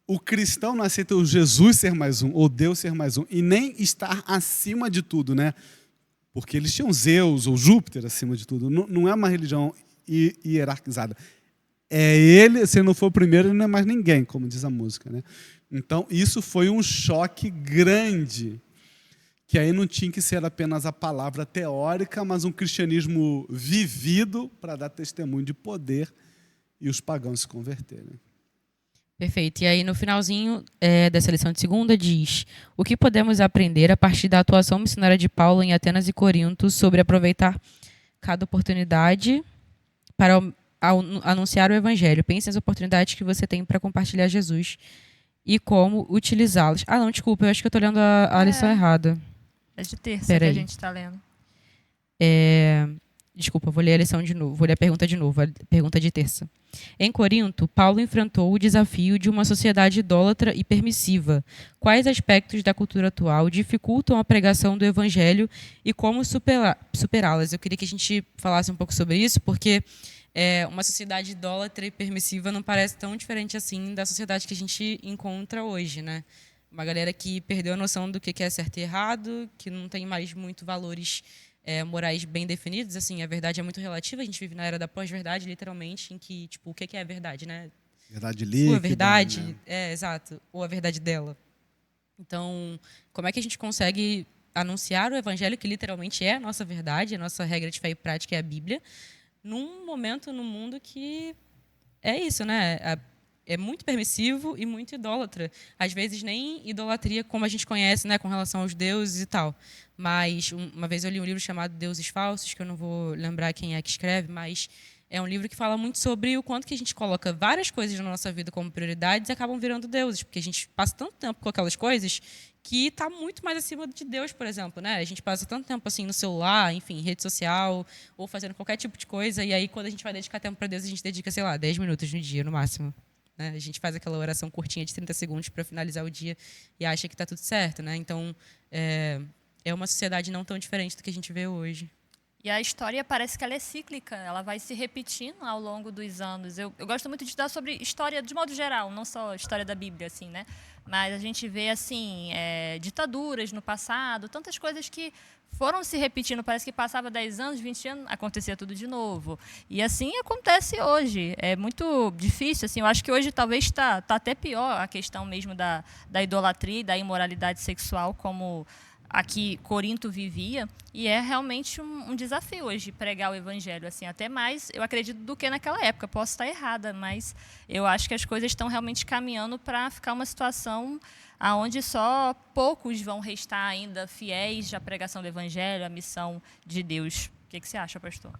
o cristão não aceita o Jesus ser mais um, ou Deus ser mais um, e nem estar acima de tudo, né? Porque eles tinham Zeus ou Júpiter acima de tudo. Não é uma religião hierarquizada. É ele, se não for o primeiro, não é mais ninguém, como diz a música, né? Então, isso foi um choque grande, que aí não tinha que ser apenas a palavra teórica, mas um cristianismo vivido para dar testemunho de poder e os pagãos se converterem. Perfeito. E aí, no finalzinho dessa lição de segunda, diz: o que podemos aprender a partir da atuação missionária de Paulo em Atenas e Corinto sobre aproveitar cada oportunidade para anunciar o evangelho? Pense nas oportunidades que você tem para compartilhar Jesus e como utilizá-las. Não, desculpa, eu acho que eu estou lendo a lição errada. É de terça Pera que aí. a gente está lendo. Desculpa, vou ler a lição de novo. Vou ler a pergunta de novo, a pergunta de terça. Em Corinto, Paulo enfrentou o desafio de uma sociedade idólatra e permissiva. Quais aspectos da cultura atual dificultam a pregação do evangelho e como superá-las? Eu queria que a gente falasse um pouco sobre isso, porque uma sociedade idólatra e permissiva não parece tão diferente assim da sociedade que a gente encontra hoje, né? Uma galera que perdeu a noção do que é certo e errado, que não tem mais muito valores morais bem definidos. Assim, a verdade é muito relativa. A gente vive na era da pós-verdade, literalmente, em que, tipo, o que é a verdade, né? Verdade líquida. Sua verdade, né? exato, ou a verdade dela. Então, como é que a gente consegue anunciar o evangelho, que literalmente é a nossa verdade, a nossa regra de fé e prática é a Bíblia, num momento no mundo que é isso, né? É muito permissivo e muito idólatra. Às vezes nem idolatria como a gente conhece, né, com relação aos deuses e tal. Mas uma vez eu li um livro chamado Deuses Falsos, que eu não vou lembrar quem é que escreve, mas é um livro que fala muito sobre o quanto que a gente coloca várias coisas na nossa vida como prioridades e acabam virando deuses, porque a gente passa tanto tempo com aquelas coisas que está muito mais acima de Deus, por exemplo, né? A gente passa tanto tempo assim no celular, enfim, rede social, ou fazendo qualquer tipo de coisa, e aí quando a gente vai dedicar tempo para Deus, a gente dedica, sei lá, 10 minutos no dia, no máximo. Né? A gente faz aquela oração curtinha de 30 segundos para finalizar o dia e acha que está tudo certo, né? Então, é uma sociedade não tão diferente do que a gente vê hoje. E a história parece que ela é cíclica, ela vai se repetindo ao longo dos anos. Eu gosto muito de estudar sobre história de modo geral, não só história da Bíblia, assim, né? Mas a gente vê assim ditaduras no passado, tantas coisas que foram se repetindo. Parece que passava 10 anos, 20 anos, acontecia tudo de novo. E assim acontece hoje. É muito difícil. Assim, eu acho que hoje talvez está até pior a questão mesmo da idolatria e da imoralidade sexual, como aqui Corinto vivia, e é realmente um desafio hoje pregar o evangelho, assim, até mais, eu acredito, do que naquela época. Posso estar errada, mas eu acho que as coisas estão realmente caminhando para ficar uma situação onde só poucos vão restar ainda fiéis à pregação do evangelho, à missão de Deus. O que você acha, pastor?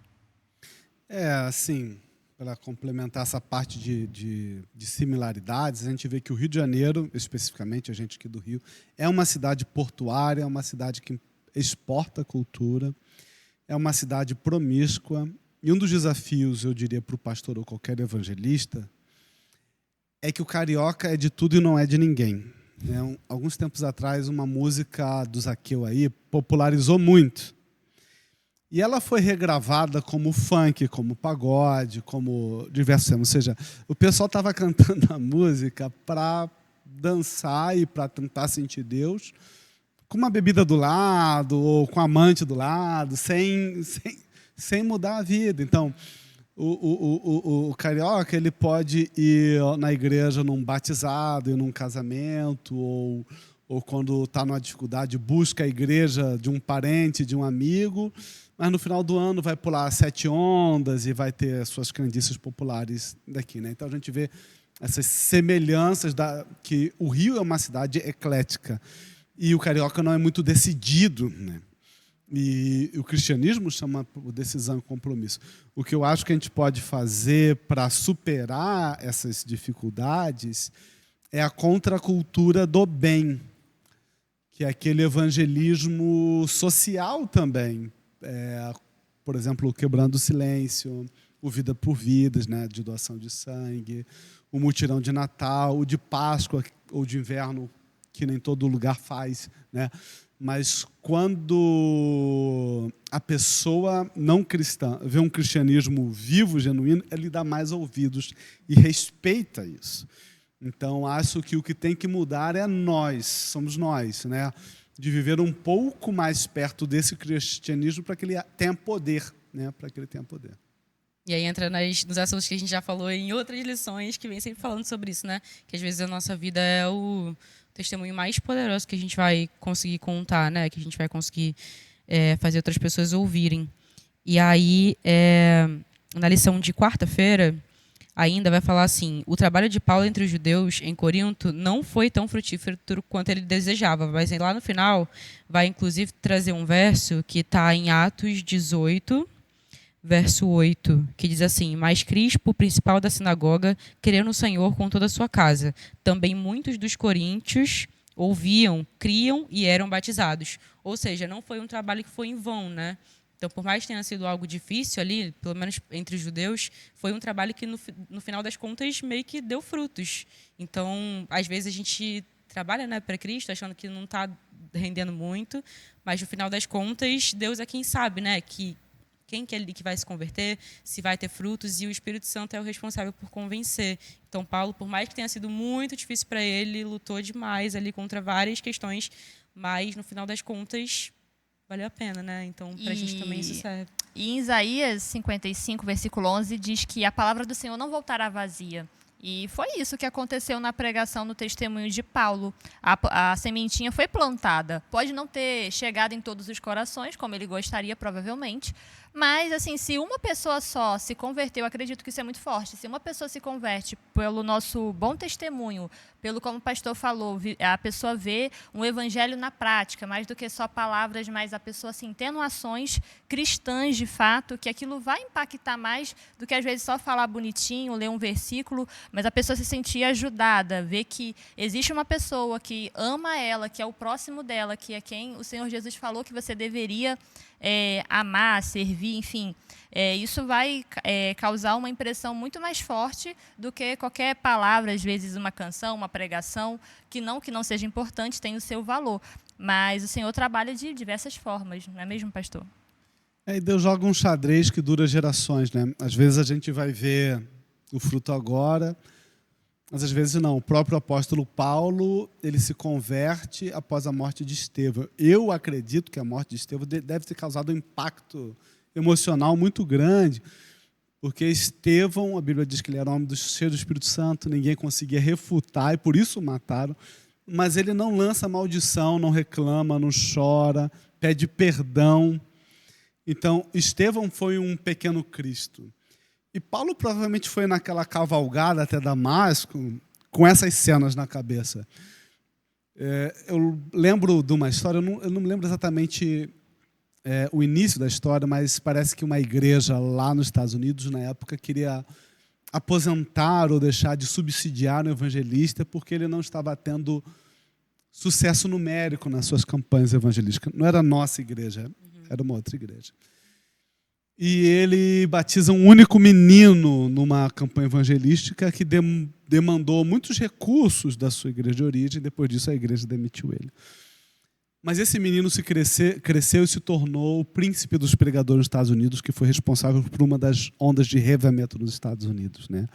Assim, para complementar essa parte de similaridades, a gente vê que o Rio de Janeiro, especificamente a gente aqui do Rio, é uma cidade portuária, é uma cidade que exporta cultura, é uma cidade promíscua. E um dos desafios, eu diria, para o pastor ou qualquer evangelista, é que o carioca é de tudo e não é de ninguém. Alguns tempos atrás, uma música do Zaqueu aí popularizou muito. E ela foi regravada como funk, como pagode, como diversos temas. Ou seja, o pessoal estava cantando a música para dançar e para tentar sentir Deus, com uma bebida do lado, ou com um amante do lado, sem mudar a vida. Então, O carioca, ele pode ir na igreja num batizado, ir num casamento, ou quando está numa dificuldade, busca a igreja de um parente, de um amigo, mas no final do ano vai pular 7 ondas e vai ter suas crendices populares daqui, né? Então a gente vê essas semelhanças que o Rio é uma cidade eclética e o carioca não é muito decidido, né? E o cristianismo chama por decisão e compromisso. O que eu acho que a gente pode fazer para superar essas dificuldades é a contracultura do bem, que é aquele evangelismo social também. Por exemplo, o Quebrando o Silêncio, o Vida por Vidas, né, de doação de sangue, o mutirão de Natal, o de Páscoa ou de inverno, que nem todo lugar faz, né? Mas quando a pessoa não cristã vê um cristianismo vivo, genuíno, ele dá mais ouvidos e respeita isso. Então, acho que o que tem que mudar é nós, somos nós, né? De viver um pouco mais perto desse cristianismo para que ele tenha poder, né? Para que ele tenha poder. E aí entra nos assuntos que a gente já falou em outras lições, que vem sempre falando sobre isso, né? Que às vezes a nossa vida é o testemunho mais poderoso que a gente vai conseguir contar, né? Que a gente vai conseguir fazer outras pessoas ouvirem. E aí, na lição de quarta-feira, ainda vai falar assim: o trabalho de Paulo entre os judeus em Corinto não foi tão frutífero quanto ele desejava, mas lá no final vai inclusive trazer um verso que está em Atos 18, verso 8, que diz assim: mas Crispo, o principal da sinagoga, creu no Senhor com toda a sua casa. Também muitos dos coríntios ouviam, criam e eram batizados. Ou seja, não foi um trabalho que foi em vão, né? Então, por mais que tenha sido algo difícil ali, pelo menos entre os judeus, foi um trabalho que, no final das contas, meio que deu frutos. Então, às vezes a gente trabalha, né, para Cristo, achando que não está rendendo muito, mas no final das contas, Deus é quem sabe, né, quem que é ali que vai se converter, se vai ter frutos, e o Espírito Santo é o responsável por convencer. Então, Paulo, por mais que tenha sido muito difícil para ele, lutou demais ali contra várias questões, mas no final das contas valeu a pena, né? Então, para a gente também isso serve. E em Isaías 55, versículo 11, diz que a palavra do Senhor não voltará vazia. E foi isso que aconteceu na pregação, no testemunho de Paulo. A sementinha foi plantada. Pode não ter chegado em todos os corações, como ele gostaria, provavelmente. Mas, assim, se uma pessoa só se converteu, acredito que isso é muito forte. Se uma pessoa se converte pelo nosso bom testemunho, pelo como o pastor falou, a pessoa vê um evangelho na prática, mais do que só palavras, mas a pessoa, assim, tendo ações cristãs de fato, que aquilo vai impactar mais do que, às vezes, só falar bonitinho, ler um versículo, mas a pessoa se sentir ajudada, ver que existe uma pessoa que ama ela, que é o próximo dela, que é quem o Senhor Jesus falou que você deveria amar, servir, enfim. Isso vai causar uma impressão muito mais forte do que qualquer palavra, às vezes uma canção, uma pregação, que não seja importante, tem o seu valor. Mas o Senhor trabalha de diversas formas, não é mesmo, pastor? E Deus joga um xadrez que dura gerações, né? Às vezes a gente vai ver o fruto agora, mas às vezes não. O próprio apóstolo Paulo, ele se converte após a morte de Estevão. Eu acredito que a morte de Estevão deve ter causado um impacto emocional muito grande, porque Estevão, a Bíblia diz que ele era um homem cheio do Espírito Santo, ninguém conseguia refutar e por isso o mataram, mas ele não lança maldição, não reclama, não chora, pede perdão. Então, Estevão foi um pequeno Cristo. E Paulo provavelmente foi naquela cavalgada até Damasco com essas cenas na cabeça. Eu lembro de uma história, eu não me lembro exatamente o início da história, mas parece que uma igreja lá nos Estados Unidos, na época, queria aposentar ou deixar de subsidiar um evangelista porque ele não estava tendo sucesso numérico nas suas campanhas evangelísticas. Não era a nossa igreja, era uma outra igreja. E ele batiza um único menino numa campanha evangelística que demandou muitos recursos da sua igreja de origem. Depois disso, a igreja demitiu ele. Mas esse menino cresceu e se tornou o príncipe dos pregadores nos Estados Unidos, que foi responsável por uma das ondas de reavivamento nos Estados Unidos, né?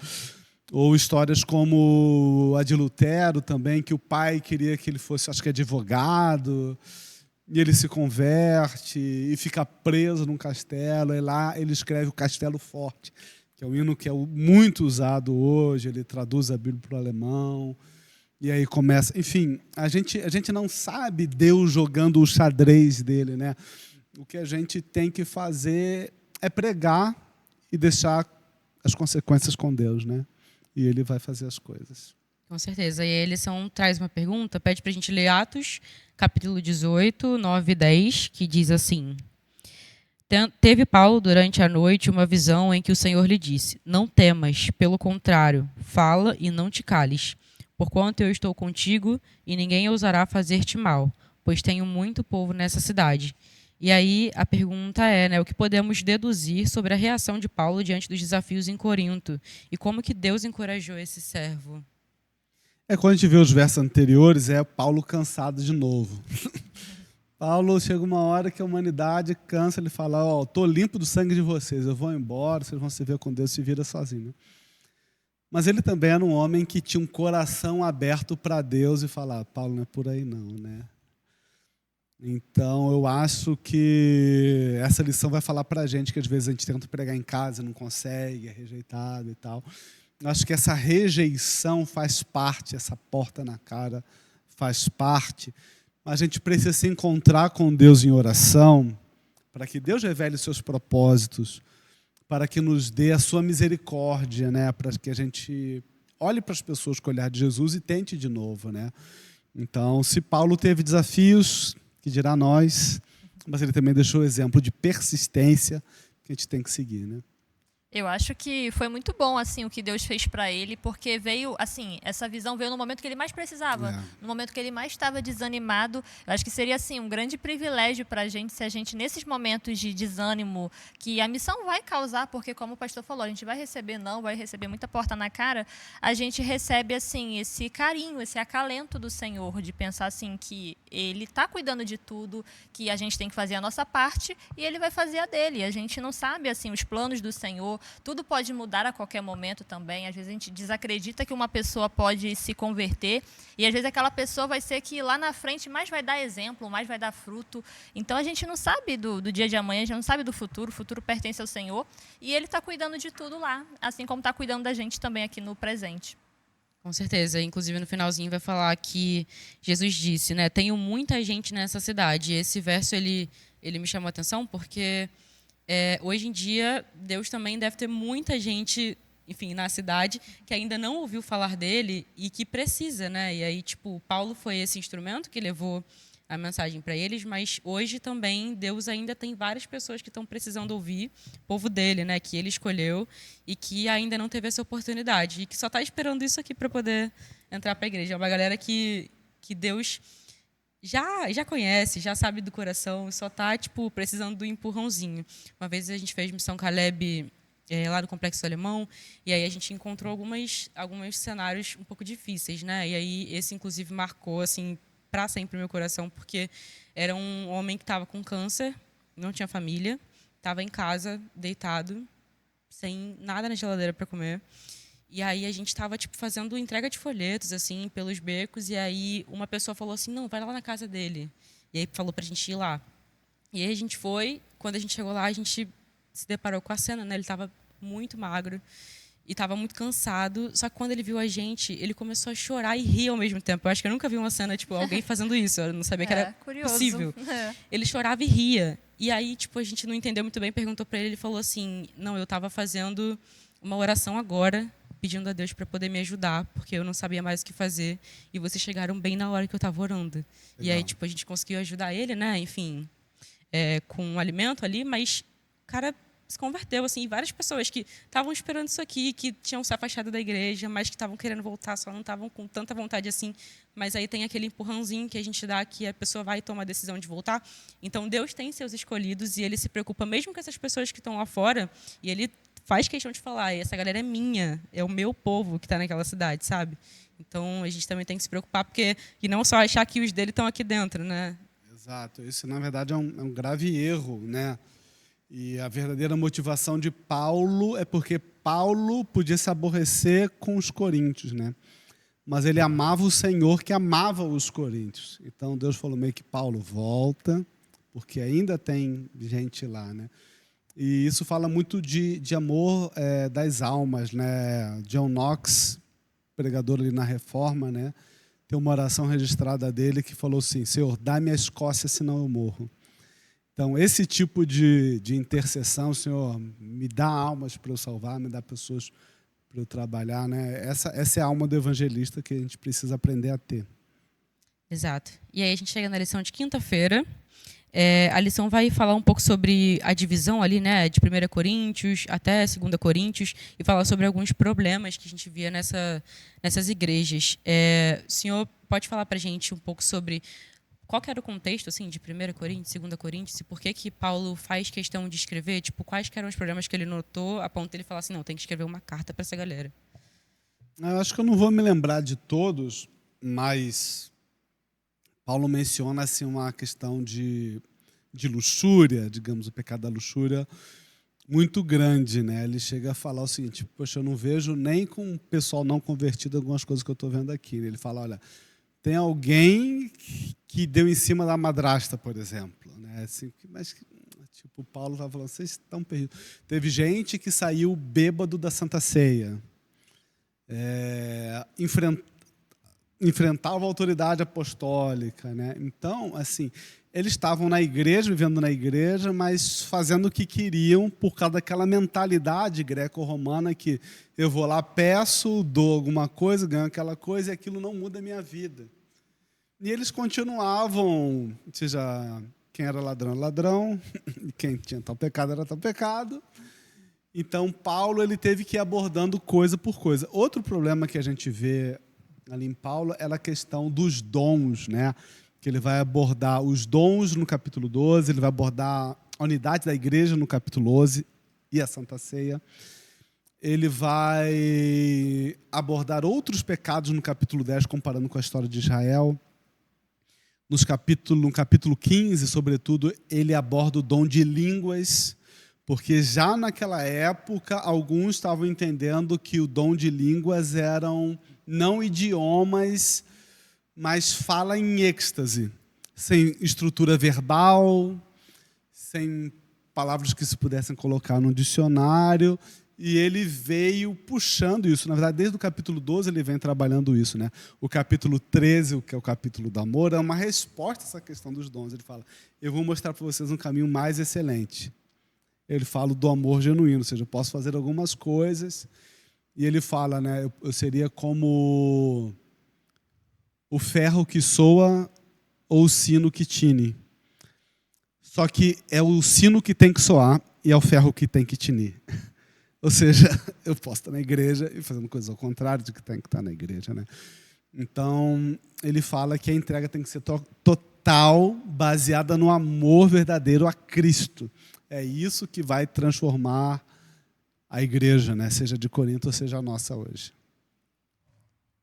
Ou histórias como a de Lutero também, que o pai queria que ele fosse, acho que advogado, e ele se converte e fica preso num castelo, e lá ele escreve o Castelo Forte, que é um hino que é muito usado hoje. Ele traduz a Bíblia para o alemão. E aí começa... Enfim, a gente não sabe Deus jogando o xadrez dele, né? O que a gente tem que fazer é pregar e deixar as consequências com Deus, né? E ele vai fazer as coisas. Com certeza. E aí a lição traz uma pergunta, pede para a gente ler Atos, capítulo 18, 9 e 10, que diz assim: Teve Paulo durante a noite uma visão em que o Senhor lhe disse: Não temas, pelo contrário, fala e não te cales, porquanto eu estou contigo e ninguém ousará fazer-te mal, pois tenho muito povo nessa cidade. E aí a pergunta é, né, o que podemos deduzir sobre a reação de Paulo diante dos desafios em Corinto e como que Deus encorajou esse servo? Quando a gente vê os versos anteriores, é Paulo cansado de novo. Paulo chega uma hora que a humanidade cansa, ele fala: estou limpo do sangue de vocês, eu vou embora, vocês vão se ver com Deus, se vira sozinho. Mas ele também era um homem que tinha um coração aberto para Deus e falar: Paulo, não é por aí não, né? Então eu acho que essa lição vai falar para a gente que às vezes a gente tenta pregar em casa, não consegue, é rejeitado e tal. Eu acho que essa rejeição faz parte, essa porta na cara faz parte. A gente precisa se encontrar com Deus em oração para que Deus revele os seus propósitos, para que nos dê a sua misericórdia, né? Para que a gente olhe para as pessoas com o olhar de Jesus e tente de novo, né? Então, se Paulo teve desafios, que dirá nós, mas ele também deixou o exemplo de persistência que a gente tem que seguir, né? Eu acho que foi muito bom assim o que Deus fez para ele, porque veio assim, essa visão veio no momento que ele mais precisava, no momento que ele mais estava desanimado. Eu acho que seria assim um grande privilégio para a gente se a gente nesses momentos de desânimo que a missão vai causar, porque como o pastor falou, a gente vai receber não, vai receber muita porta na cara, a gente recebe assim esse carinho, esse acalento do Senhor de pensar assim que Ele está cuidando de tudo, que a gente tem que fazer a nossa parte e Ele vai fazer a dele. A gente não sabe assim os planos do Senhor. Tudo pode mudar a qualquer momento também. Às vezes a gente desacredita que uma pessoa pode se converter e às vezes aquela pessoa vai ser que lá na frente mais vai dar exemplo, mais vai dar fruto. Então a gente não sabe do dia de amanhã, a gente não sabe do futuro. O futuro pertence ao Senhor e Ele está cuidando de tudo lá, assim como está cuidando da gente também aqui no presente. Com certeza. Inclusive, no finalzinho vai falar que Jesus disse, né? Tenho muita gente nessa cidade. E esse verso, ele me chamou a atenção porque... hoje em dia, Deus também deve ter muita gente, enfim, na cidade que ainda não ouviu falar dele e que precisa, né? E aí, tipo, Paulo foi esse instrumento que levou a mensagem para eles, mas hoje também Deus ainda tem várias pessoas que estão precisando ouvir, o povo dele, né? Que ele escolheu e que ainda não teve essa oportunidade e que só está esperando isso aqui para poder entrar para a igreja. É uma galera que Deus... Já conhece, já sabe do coração, só está tipo, precisando do empurrãozinho. Uma vez a gente fez Missão Caleb lá no Complexo Alemão, e aí a gente encontrou alguns cenários um pouco difíceis, né? E aí esse, inclusive, marcou assim, para sempre o meu coração, porque era um homem que estava com câncer, não tinha família, estava em casa, deitado, sem nada na geladeira para comer. E aí a gente estava tipo, fazendo entrega de folhetos assim pelos becos, e aí uma pessoa falou assim, não, vai lá na casa dele. E aí falou para a gente ir lá. E aí a gente foi, quando a gente chegou lá, a gente se deparou com a cena, né? Ele estava muito magro e estava muito cansado, só que quando ele viu a gente, ele começou a chorar e rir ao mesmo tempo. Eu acho que eu nunca vi uma cena, tipo, alguém fazendo isso, eu não sabia que era curioso. Possível. Ele chorava e ria. E aí, tipo, a gente não entendeu muito bem, perguntou para ele, ele falou assim, não, eu estava fazendo uma oração agora, pedindo a Deus para poder me ajudar, porque eu não sabia mais o que fazer, e vocês chegaram bem na hora que eu estava orando. Legal. E aí, tipo, a gente conseguiu ajudar ele, né, enfim, com um alimento ali, mas o cara se converteu, assim, e várias pessoas que estavam esperando isso aqui, que tinham se afastado da igreja, mas que estavam querendo voltar, só não estavam com tanta vontade assim, mas aí tem aquele empurrãozinho que a gente dá, que a pessoa vai tomar a decisão de voltar. Então, Deus tem seus escolhidos, e Ele se preocupa mesmo com essas pessoas que estão lá fora, e Ele faz questão de falar, essa galera é minha, é o meu povo que está naquela cidade, sabe? Então, a gente também tem que se preocupar, porque e não só achar que os dele estão aqui dentro, né? Exato. Isso, na verdade, é um grave erro, né? E a verdadeira motivação de Paulo é porque Paulo podia se aborrecer com os coríntios, né? Mas ele amava o Senhor que amava os coríntios. Então, Deus falou meio que, Paulo, volta, porque ainda tem gente lá, né? E isso fala muito de amor das almas, né? John Knox, pregador ali na Reforma, né? Tem uma oração registrada dele que falou assim: Senhor, dá-me a Escócia, senão eu morro. Então, esse tipo de intercessão, Senhor, me dá almas para eu salvar, me dá pessoas para eu trabalhar, né? Essa é a alma do evangelista que a gente precisa aprender a ter. Exato. E aí a gente chega na lição de quinta-feira. A lição vai falar um pouco sobre a divisão ali, né, de 1 Coríntios até 2 Coríntios, e falar sobre alguns problemas que a gente via nessas igrejas. O senhor pode falar para a gente um pouco sobre qual que era o contexto assim, de 1 Coríntios, 2 Coríntios, e por que Paulo faz questão de escrever, tipo, quais que eram os problemas que ele notou, a ponto de ele falar assim, não, tem que escrever uma carta para essa galera. Eu acho que eu não vou me lembrar de todos, mas Paulo menciona assim, uma questão de luxúria, digamos, o pecado da luxúria, muito grande, né? Ele chega a falar o seguinte: poxa, eu não vejo nem com o pessoal não convertido algumas coisas que eu estou vendo aqui. Ele fala, olha, tem alguém que deu em cima da madrasta, por exemplo, né? Assim, mas tipo, Paulo vai falando, vocês estão perdidos. Teve gente que saiu bêbado da Santa Ceia, enfrentava a autoridade apostólica, né? Então, assim, eles estavam na igreja, vivendo na igreja, mas fazendo o que queriam por causa daquela mentalidade greco-romana que eu vou lá, peço, dou alguma coisa, ganho aquela coisa e aquilo não muda a minha vida. E eles continuavam, seja, quem era ladrão, e quem tinha tal pecado era tal pecado. Então, Paulo ele teve que ir abordando coisa por coisa. Outro problema que a gente vê ali em Paulo era a questão dos dons, né? Que ele vai abordar os dons no capítulo 12, ele vai abordar a unidade da igreja no capítulo 11 e a Santa Ceia. Ele vai abordar outros pecados no capítulo 10, comparando com a história de Israel. No capítulo 15, sobretudo, ele aborda o dom de línguas, porque já naquela época, alguns estavam entendendo que o dom de línguas eram não idiomas, mas fala em êxtase, sem estrutura verbal, sem palavras que se pudessem colocar no dicionário, e ele veio puxando isso. Na verdade, desde o capítulo 12 ele vem trabalhando isso, né? O capítulo 13, que é o capítulo do amor, é uma resposta a essa questão dos dons. Ele fala, eu vou mostrar para vocês um caminho mais excelente. Ele fala do amor genuíno, ou seja, eu posso fazer algumas coisas, e ele fala, né, eu seria como o ferro que soa ou o sino que tine. Só que é o sino que tem que soar e é o ferro que tem que tinir. Ou seja, eu posso estar na igreja e fazendo coisas ao contrário do que tem que estar na igreja, né? Então, ele fala que a entrega tem que ser total, baseada no amor verdadeiro a Cristo. É isso que vai transformar a igreja, né? Seja de Corinto ou seja a nossa hoje.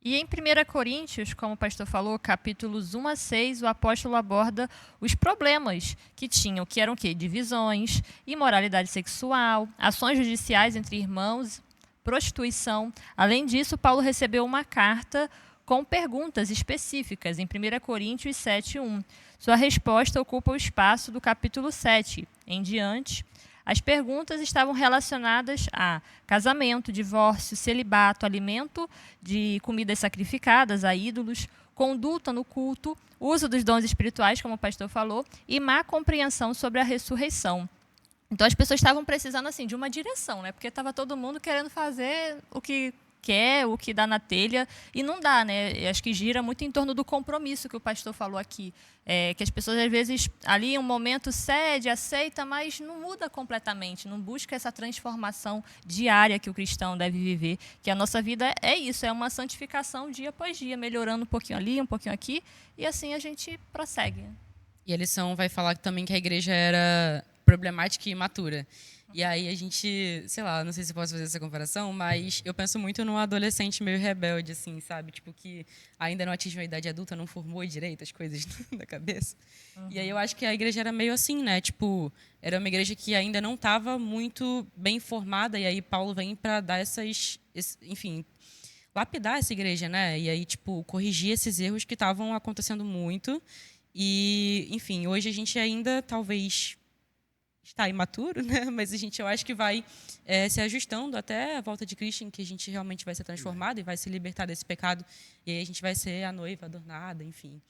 E em 1 Coríntios, como o pastor falou, capítulos 1 a 6, o apóstolo aborda os problemas que tinham, que eram o quê? Divisões, imoralidade sexual, ações judiciais entre irmãos, prostituição. Além disso, Paulo recebeu uma carta com perguntas específicas em 1 Coríntios 7:1. Sua resposta ocupa o espaço do capítulo 7 em diante. As perguntas estavam relacionadas a casamento, divórcio, celibato, alimento de comidas sacrificadas a ídolos, conduta no culto, uso dos dons espirituais, como o pastor falou, e má compreensão sobre a ressurreição. Então as pessoas estavam precisando assim de uma direção, né? Porque estava todo mundo querendo fazer o que quer, o que dá na telha, e não dá, né? Eu acho que gira muito em torno do compromisso que o pastor falou aqui. Que as pessoas, às vezes, ali em um momento cede, aceita, mas não muda completamente, não busca essa transformação diária que o cristão deve viver, que a nossa vida é isso, é uma santificação dia após dia, melhorando um pouquinho ali, um pouquinho aqui, e assim a gente prossegue. E a lição vai falar também que a igreja era problemática e imatura. E aí a gente, sei lá, não sei se posso fazer essa comparação, mas eu penso muito num adolescente meio rebelde, assim, sabe? Tipo, que ainda não atingiu a idade adulta, não formou direito as coisas na cabeça. Uhum. E aí eu acho que a igreja era meio assim, né? Tipo, era uma igreja que ainda não estava muito bem formada, e aí Paulo vem para dar enfim, lapidar essa igreja, né? E aí, tipo, corrigir esses erros que estavam acontecendo muito. E, enfim, hoje a gente ainda, talvez, está imaturo, né? Mas eu acho que vai se ajustando até a volta de Cristo, em que a gente realmente vai ser transformado e vai se libertar desse pecado. E aí a gente vai ser a noiva adornada, enfim,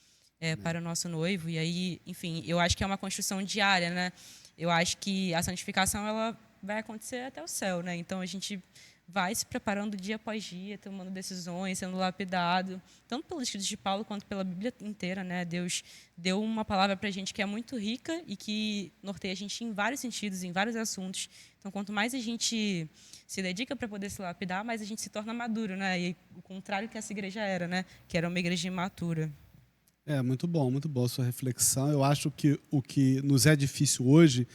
para o nosso noivo. E aí, enfim, eu acho que é uma construção diária, né? Eu acho que a santificação ela vai acontecer até o céu, né? Então a gente vai se preparando dia após dia, tomando decisões, sendo lapidado, tanto pelos escritos de Paulo quanto pela Bíblia inteira, né? Deus deu uma palavra para a gente que é muito rica e que norteia a gente em vários sentidos, em vários assuntos. Então, quanto mais a gente se dedica para poder se lapidar, mais a gente se torna maduro, né? E o contrário que essa igreja era, né? Que era uma igreja imatura. Muito boa a sua reflexão. Eu acho que o que nos é difícil hoje,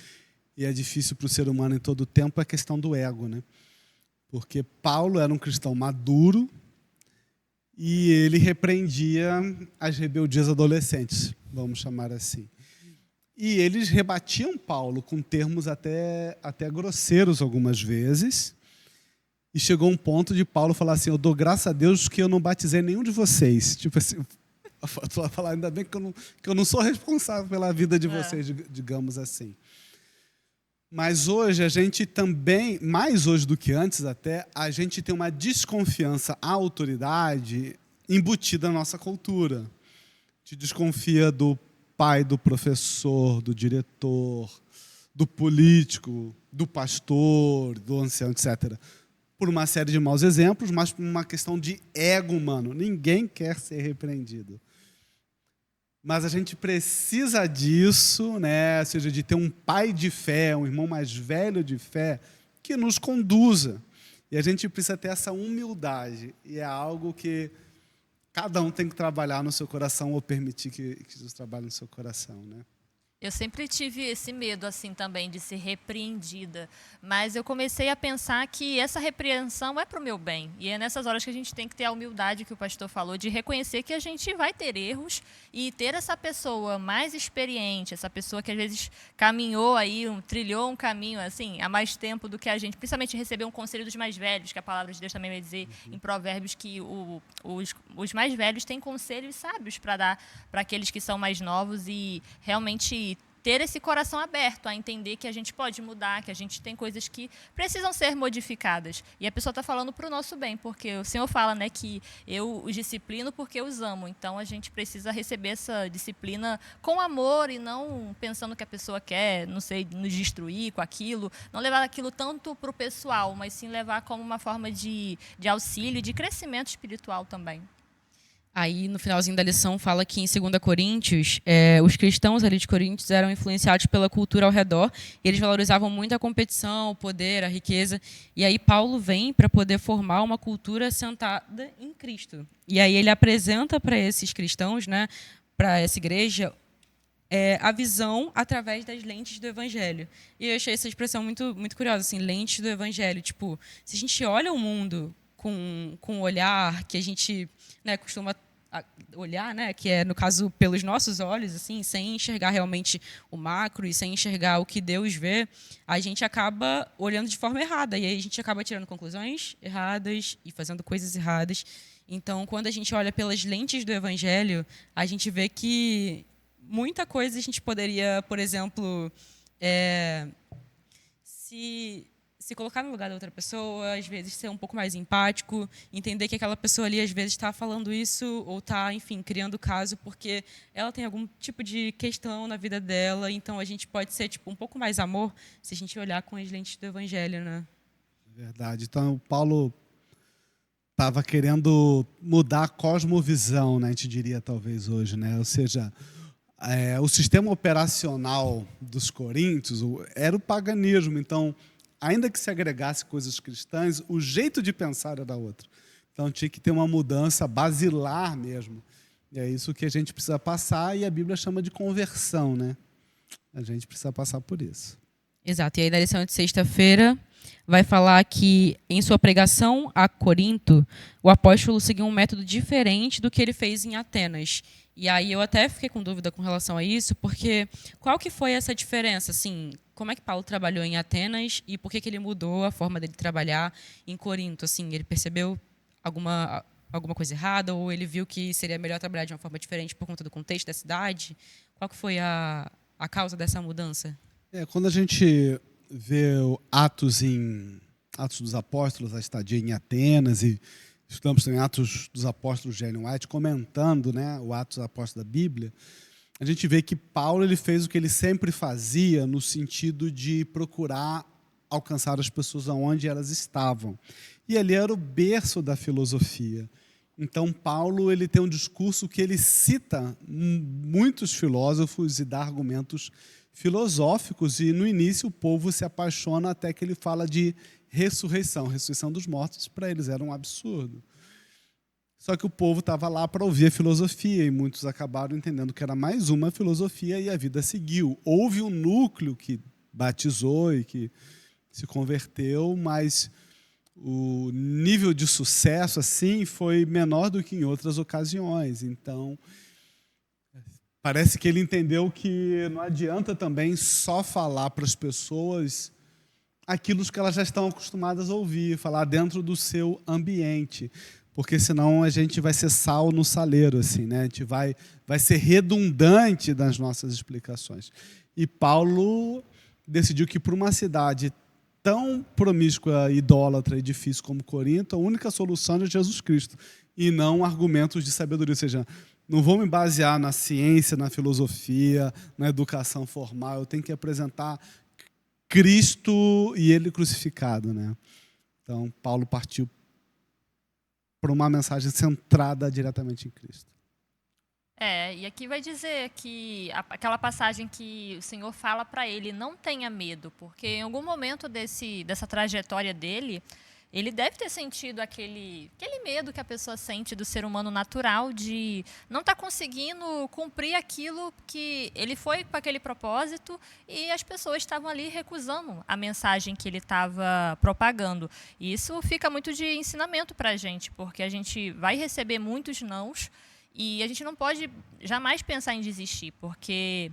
e é difícil para o ser humano em todo o tempo, é a questão do ego, né? Porque Paulo era um cristão maduro e ele repreendia as rebeldias adolescentes, vamos chamar assim. E eles rebatiam Paulo com termos até grosseiros algumas vezes. E chegou um ponto de Paulo falar assim: eu dou graças a Deus que eu não batizei nenhum de vocês. Tipo assim, falar, ainda bem que eu não sou responsável pela vida de vocês, digamos assim. Mas hoje a gente também, mais hoje do que antes até, a gente tem uma desconfiança à autoridade embutida na nossa cultura. A gente desconfia do pai do professor, do diretor, do político, do pastor, do ancião, etc. Por uma série de maus exemplos, mas por uma questão de ego humano. Ninguém quer ser repreendido. Mas a gente precisa disso, né? Ou seja, de ter um pai de fé, um irmão mais velho de fé, que nos conduza. E a gente precisa ter essa humildade. E é algo que cada um tem que trabalhar no seu coração ou permitir que Jesus trabalhe no seu coração, né? Eu sempre tive esse medo, assim, também, de ser repreendida. Mas eu comecei a pensar que essa repreensão é para o meu bem. E é nessas horas que a gente tem que ter a humildade que o pastor falou, de reconhecer que a gente vai ter erros e ter essa pessoa mais experiente, essa pessoa que às vezes caminhou aí, trilhou um caminho, assim, há mais tempo do que a gente. Principalmente receber um conselho dos mais velhos, que a palavra de Deus também vai dizer em Provérbios que os mais velhos têm conselhos sábios para dar para aqueles que são mais novos e realmente ter esse coração aberto a entender que a gente pode mudar, que a gente tem coisas que precisam ser modificadas. E a pessoa está falando para o nosso bem, porque o Senhor fala, né, que eu os disciplino porque eu os amo. Então, a gente precisa receber essa disciplina com amor e não pensando que a pessoa quer, não sei, nos destruir com aquilo. Não levar aquilo tanto para o pessoal, mas sim levar como uma forma de auxílio, de crescimento espiritual também. Aí, no finalzinho da lição, fala que em 2 Coríntios, os cristãos ali de Coríntios eram influenciados pela cultura ao redor, e eles valorizavam muito a competição, o poder, a riqueza. E aí Paulo vem para poder formar uma cultura sentada em Cristo. E aí ele apresenta para esses cristãos, né, para essa igreja, a visão através das lentes do Evangelho. E eu achei essa expressão muito, muito curiosa, assim, lentes do Evangelho. Tipo, se a gente olha o mundo com um olhar que a gente, né, costuma olhar, né, que é, no caso, pelos nossos olhos, assim, sem enxergar realmente o macro e sem enxergar o que Deus vê, a gente acaba olhando de forma errada. E aí a gente acaba tirando conclusões erradas e fazendo coisas erradas. Então, quando a gente olha pelas lentes do Evangelho, a gente vê que muita coisa a gente poderia, por exemplo, se colocar no lugar da outra pessoa, às vezes ser um pouco mais empático, entender que aquela pessoa ali às vezes está falando isso ou está, enfim, criando caso porque ela tem algum tipo de questão na vida dela. Então a gente pode ser um pouco mais amor se a gente olhar com as lentes do Evangelho, né? Verdade. Então o Paulo estava querendo mudar a cosmovisão, né? A gente diria talvez hoje, né? Ou seja, o sistema operacional dos coríntios era o paganismo. Então, ainda que se agregasse coisas cristãs, o jeito de pensar era outro. Então, tinha que ter uma mudança basilar mesmo. E é isso que a gente precisa passar, e a Bíblia chama de conversão, né? A gente precisa passar por isso. Exato. E aí, na lição de sexta-feira, vai falar que, em sua pregação a Corinto, o apóstolo seguiu um método diferente do que ele fez em Atenas. E aí eu até fiquei com dúvida com relação a isso, porque qual que foi essa diferença? Assim, como é que Paulo trabalhou em Atenas e por que ele mudou a forma dele trabalhar em Corinto? Assim, ele percebeu alguma coisa errada ou ele viu que seria melhor trabalhar de uma forma diferente por conta do contexto da cidade? Qual que foi a causa dessa mudança? Quando a gente vê o Atos dos Apóstolos, a estadia em Atenas, e estudamos também Atos dos Apóstolos de Ellen White, comentando, né, o Atos dos Apóstolos da Bíblia, a gente vê que Paulo ele fez o que ele sempre fazia no sentido de procurar alcançar as pessoas aonde elas estavam. E ali era o berço da filosofia. Então, Paulo ele tem um discurso que ele cita muitos filósofos e dá argumentos filosóficos, e no início o povo se apaixona até que ele fala de ressurreição dos mortos, para eles era um absurdo. Só que o povo estava lá para ouvir a filosofia, e muitos acabaram entendendo que era mais uma filosofia, e a vida seguiu. Houve um núcleo que batizou e que se converteu, mas o nível de sucesso assim foi menor do que em outras ocasiões. Então, parece que ele entendeu que não adianta também só falar para as pessoas aquilo que elas já estão acostumadas a ouvir, falar dentro do seu ambiente, porque senão a gente vai ser sal no saleiro, assim, né? A gente vai ser redundante nas nossas explicações. E Paulo decidiu que para uma cidade tão promíscua, idólatra e difícil como Corinto, a única solução é Jesus Cristo, e não argumentos de sabedoria. Ou seja, não vou me basear na ciência, na filosofia, na educação formal, eu tenho que apresentar Cristo e Ele crucificado, né? Então, Paulo partiu para uma mensagem centrada diretamente em Cristo. E aqui vai dizer que aquela passagem que o Senhor fala para ele, não tenha medo, porque em algum momento dessa trajetória dele, ele deve ter sentido aquele medo que a pessoa sente do ser humano natural de não estar conseguindo cumprir aquilo que ele foi com aquele propósito, e as pessoas estavam ali recusando a mensagem que ele estava propagando. E isso fica muito de ensinamento para a gente, porque a gente vai receber muitos nãos, e a gente não pode jamais pensar em desistir, porque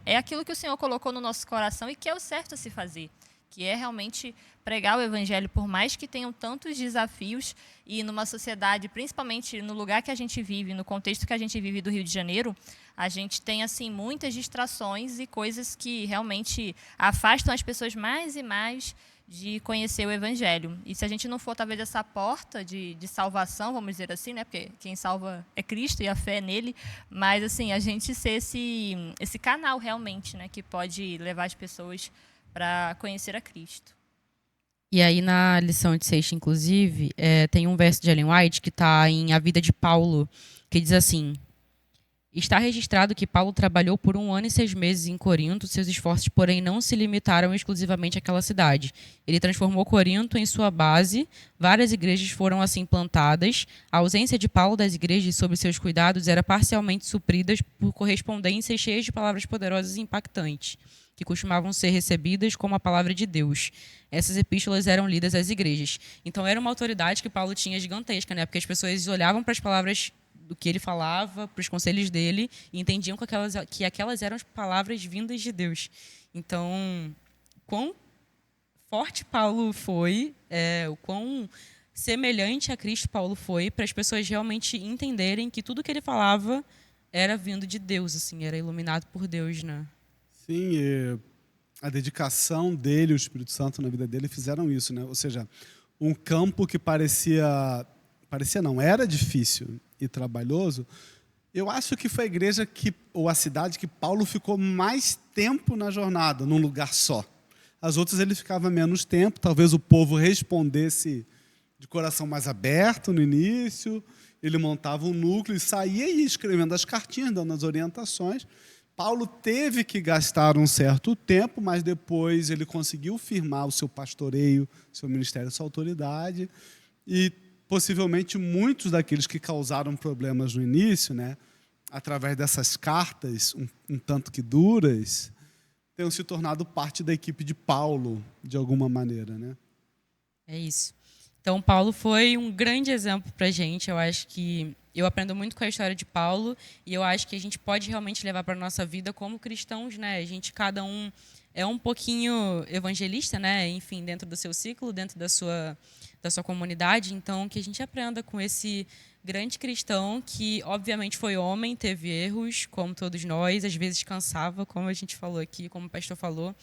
é aquilo que o Senhor colocou no nosso coração e que é o certo a se fazer, que é realmente pregar o Evangelho, por mais que tenham tantos desafios, e numa sociedade, principalmente no lugar que a gente vive, no contexto que a gente vive do Rio de Janeiro, a gente tem assim muitas distrações e coisas que realmente afastam as pessoas mais e mais de conhecer o Evangelho. E se a gente não for, talvez, essa porta de salvação, vamos dizer assim, né? Porque quem salva é Cristo e a fé é nele, mas assim, a gente ser esse canal realmente, né? Que pode levar as pessoas para conhecer a Cristo. E aí, na lição de sexta, inclusive, tem um verso de Ellen White que está em A Vida de Paulo, que diz assim: está registrado que Paulo trabalhou por 1 ano e 6 meses em Corinto, seus esforços, porém, não se limitaram exclusivamente àquela cidade. Ele transformou Corinto em sua base, várias igrejas foram assim plantadas, a ausência de Paulo das igrejas sob seus cuidados era parcialmente suprida por correspondências cheias de palavras poderosas e impactantes, que costumavam ser recebidas como a palavra de Deus. Essas epístolas eram lidas às igrejas. Então, era uma autoridade que Paulo tinha gigantesca, né? Porque as pessoas olhavam para as palavras do que ele falava, para os conselhos dele, e entendiam que aquelas eram as palavras vindas de Deus. Então, quão forte Paulo foi, o quão semelhante a Cristo Paulo foi, para as pessoas realmente entenderem que tudo que ele falava era vindo de Deus, assim, era iluminado por Deus, né? Sim, e a dedicação dele, o Espírito Santo na vida dele fizeram isso, né? Ou seja, um campo que era difícil e trabalhoso. Eu acho que foi a igreja ou a cidade que Paulo ficou mais tempo na jornada, num lugar só. As outras ele ficava menos tempo, talvez o povo respondesse de coração mais aberto no início, ele montava um núcleo e saía e ia escrevendo as cartinhas, dando as orientações. Paulo teve que gastar um certo tempo, mas depois ele conseguiu firmar o seu pastoreio, seu ministério, sua autoridade, e possivelmente muitos daqueles que causaram problemas no início, né, através dessas cartas, um tanto que duras, tenham se tornado parte da equipe de Paulo, de alguma maneira, né? É isso. Então, Paulo foi um grande exemplo para a gente. Eu acho que eu aprendo muito com a história de Paulo, e eu acho que a gente pode realmente levar para a nossa vida como cristãos, né? A gente, cada um, é um pouquinho evangelista, né? Enfim, dentro do seu ciclo, dentro da sua comunidade. Então, que a gente aprenda com esse grande cristão que, obviamente, foi homem, teve erros, como todos nós, às vezes cansava, como a gente falou aqui, como o pastor falou,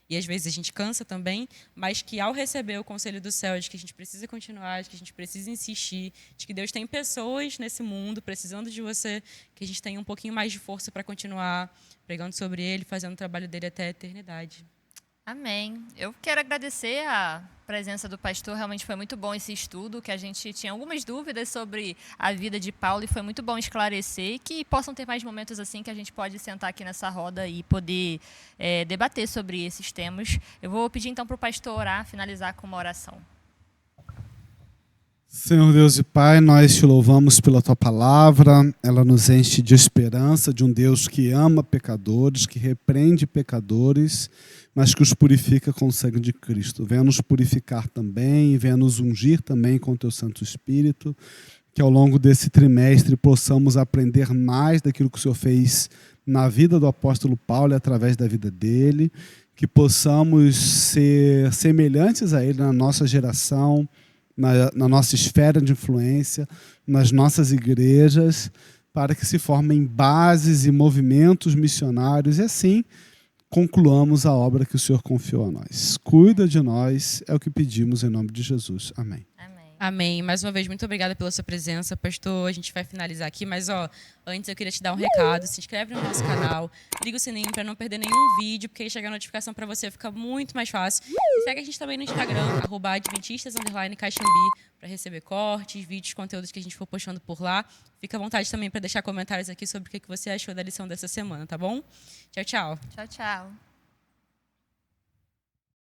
e às vezes a gente cansa também, mas que ao receber o conselho do céu de que a gente precisa continuar, de que a gente precisa insistir, de que Deus tem pessoas nesse mundo precisando de você, que a gente tem um pouquinho mais de força para continuar pregando sobre Ele, fazendo o trabalho dele até a eternidade. Amém. Eu quero agradecer a presença do pastor. Realmente foi muito bom esse estudo, que a gente tinha algumas dúvidas sobre a vida de Paulo e foi muito bom esclarecer, e que possam ter mais momentos assim que a gente pode sentar aqui nessa roda e poder debater sobre esses temas. Eu vou pedir então para o pastor orar, finalizar com uma oração. Senhor Deus e Pai, nós te louvamos pela tua palavra, ela nos enche de esperança de um Deus que ama pecadores, que repreende pecadores, mas que os purifica com o sangue de Cristo. Venha nos purificar também, venha nos ungir também com o teu Santo Espírito, que ao longo desse trimestre possamos aprender mais daquilo que o Senhor fez na vida do apóstolo Paulo e através da vida dele, que possamos ser semelhantes a ele na nossa geração, na nossa esfera de influência, nas nossas igrejas, para que se formem bases e movimentos missionários e assim concluamos a obra que o Senhor confiou a nós. Cuida de nós, é o que pedimos em nome de Jesus. Amém. Amém. Mais uma vez, muito obrigada pela sua presença, pastor. A gente vai finalizar aqui, mas antes eu queria te dar um recado. Se inscreve no nosso canal, liga o sininho para não perder nenhum vídeo, porque aí chega a notificação para você, fica muito mais fácil. E segue a gente também no Instagram, @adventistas_caixambi, para receber cortes, vídeos, conteúdos que a gente for postando por lá. Fica à vontade também para deixar comentários aqui sobre o que você achou da lição dessa semana, tá bom? Tchau, tchau. Tchau, tchau.